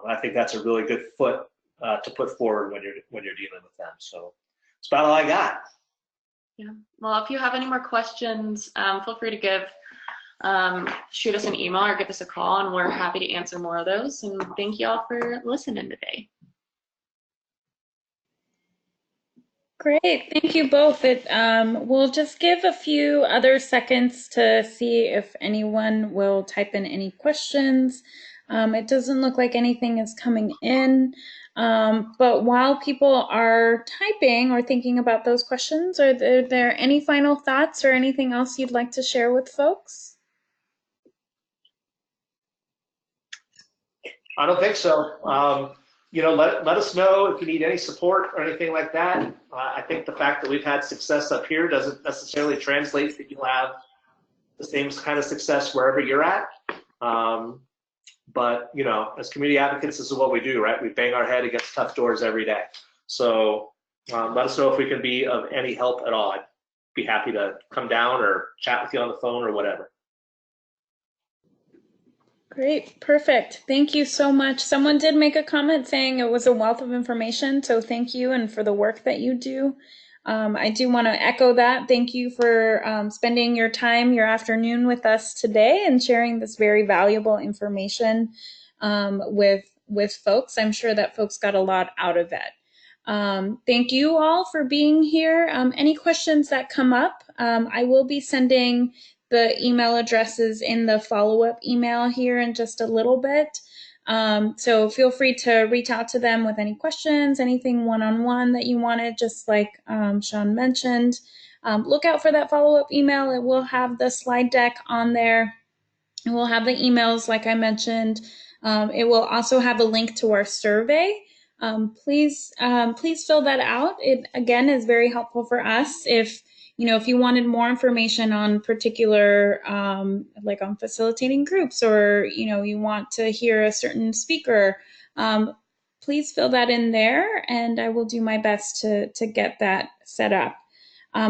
I think that's a really good foot to put forward when you're dealing with them. So that's about all I got. Yeah. Well, if you have any more questions, feel free to shoot us an email or give us a call, and we're happy to answer more of those. And thank you all for listening today. Great, thank you both. We'll just give a few other seconds to see if anyone will type in any questions. It doesn't look like anything is coming in, but while people are typing or thinking about those questions, are there any final thoughts or anything else you'd like to share with folks? I don't think so. Let us know if you need any support or anything like that. I think the fact that we've had success up here doesn't necessarily translate that you'll have the same kind of success wherever you're at. But as community advocates, this is what we do, right? We bang our head against tough doors every day. So let us know if we can be of any help at all. I'd be happy to come down or chat with you on the phone or whatever. Great, perfect. Thank you so much. Someone did make a comment saying it was a wealth of information, so thank you and for the work that you do. I do want to echo that. Thank you for spending your time, your afternoon with us today and sharing this very valuable information with folks. I'm sure that folks got a lot out of it. Thank you all for being here. Any questions that come up, I will be sending the email addresses in the follow-up email here in just a little bit. So feel free to reach out to them with any questions, anything one-on-one that you wanted, just like Sean mentioned. Look out for that follow-up email. It will have the slide deck on there. It will have the emails, like I mentioned. It will also have a link to our survey. Please fill that out. It, again, is very helpful for us. If you wanted more information on particular, like on facilitating groups, or, you want to hear a certain speaker, please fill that in there, and I will do my best to get that set up.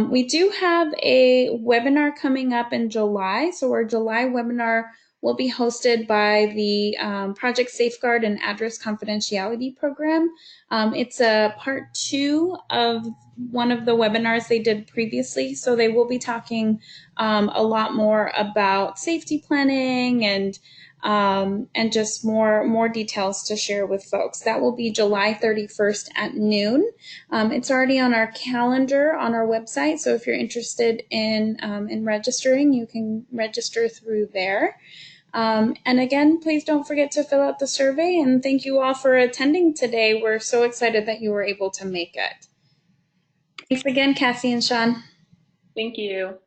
We do have a webinar coming up in July. So our July webinar will be hosted by the Project Safeguard and Address Confidentiality Program. It's a part 2 of one of the webinars they did previously. So they will be talking a lot more about safety planning and just more details to share with folks. That will be July 31st at noon. It's already on our calendar on our website, so if you're interested in registering, you can register through there. And again, please don't forget to fill out the survey, and thank you all for attending today. We're so excited that you were able to make it. Thanks again, Cassie and Sean. Thank you.